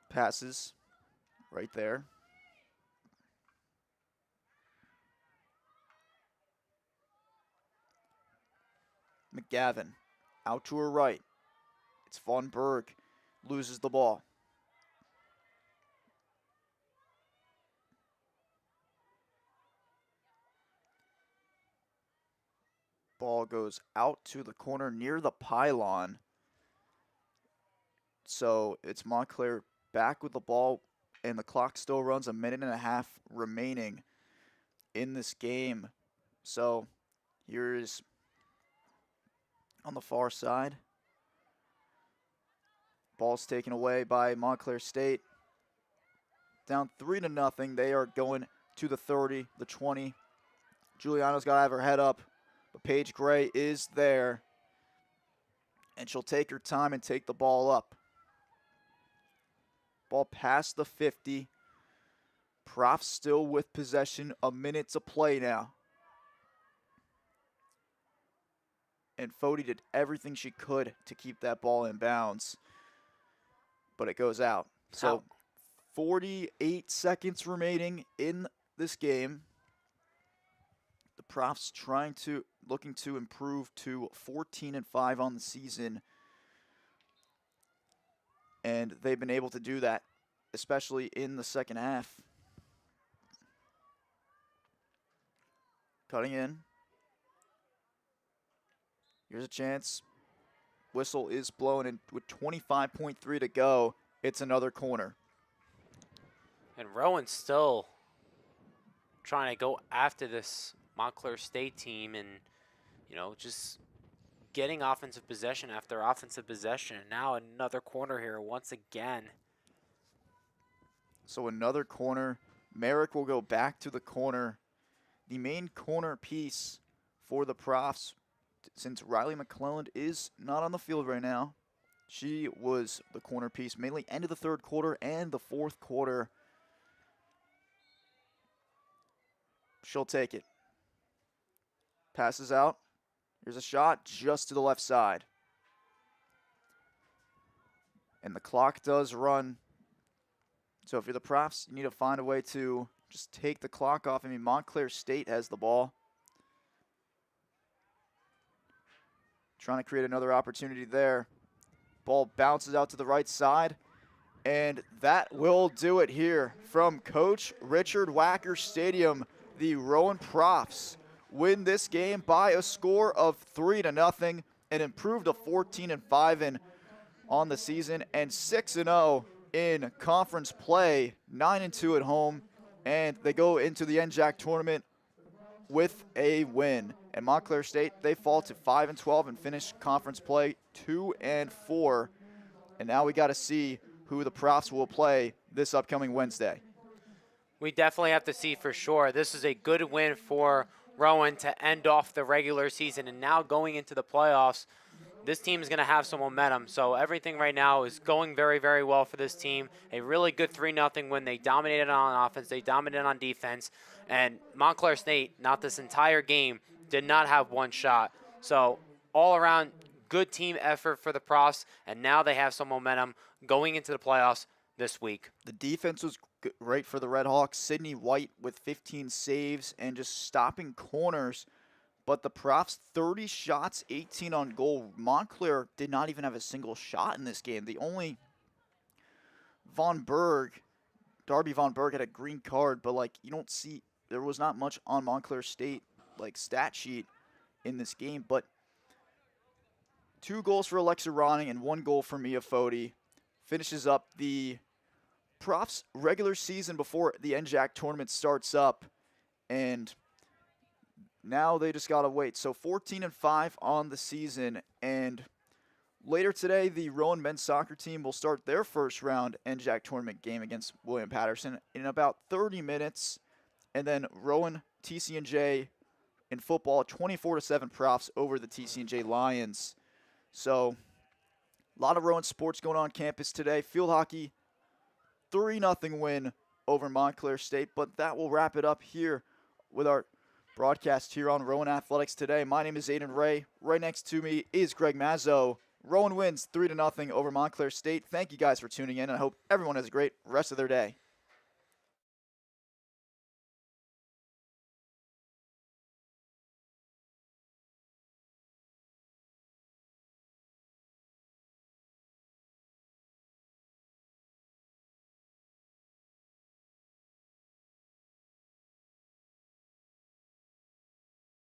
B: Passes right there. McGavin out to her right. It's Von Berg, loses the ball. Ball goes out to the corner near the pylon. So it's Montclair back with the ball, and the clock still runs, 1.5 minutes remaining in this game. So here's on the far side. Ball's taken away by Montclair State. Down 3-0. They are going to the 30, the 20. Giuliano's got to have her head up, but Paige Gray is there. And she'll take her time and take the ball up. Ball past the 50. Profs still with possession, 1 minute to play now. And Fody did everything she could to keep that ball in bounds, but it goes out. So 48 seconds remaining in this game. The Profs looking to improve to 14-5 on the season. And they've been able to do that, especially in the second half. Cutting in. Here's a chance. Whistle is blown, and with 25.3 to go, it's another corner.
C: And Rowan's still trying to go after this Montclair State team and, just getting offensive possession after offensive possession. Now another corner here once again.
B: So another corner. Merrick will go back to the corner. The main corner piece for the Profs, since Riley McClelland is not on the field right now, she was the corner piece mainly end of the third quarter and the fourth quarter. She'll take it. Passes out. Here's a shot just to the left side. And the clock does run. So if you're the Profs, you need to find a way to just take the clock off. I mean, Montclair State has the ball. Trying to create another opportunity there. Ball bounces out to the right side. And that will do it here from Coach Richard Wacker Stadium. The Rowan Profs win this game by a score of 3-0 and improve to 14-5 on the season and 6-0 in conference play, 9-2 at home, and they go into the NJAC tournament with a win. And Montclair State, they fall to 5-12 and finish conference play 2-4. And now we got to see who the Profs will play this upcoming Wednesday.
C: We definitely have to see for sure. This is a good win for Rowan to end off the regular season. And now going into the playoffs, this team is going to have some momentum. So everything right now is going very, very well for this team. A really good 3-0 win. They dominated on offense. They dominated on defense. And Montclair State, not this entire game, did not have one shot. So all around, good team effort for the Profs. And now they have some momentum going into the playoffs this week.
B: The defense was great for the Red Hawks. Sydney White with 15 saves and just stopping corners. But the Profs, 30 shots, 18 on goal. Montclair did not even have a single shot in this game. The only Darby Von Berg had a green card, but you don't see, there was not much on Montclair State stat sheet in this game. But 2 goals for Alexa Ronning and 1 goal for Mia Fody finishes up the Profs regular season before the NJAC tournament starts up. And now they just got to wait. So 14-5 on the season. And later today, the Rowan men's soccer team will start their first round NJAC tournament game against William Patterson in about 30 minutes. And then Rowan TCNJ in football, 24-7 Profs over the TCNJ Lions. So a lot of Rowan sports going on campus today. Field hockey, 3-0 win over Montclair State. But that will wrap it up here with our broadcast here on Rowan Athletics today. My name is Aiden Ray. Right next to me is Greg Mazzo. Rowan wins 3-0 over Montclair State. Thank you guys for tuning in, and I hope everyone has a great rest of their day.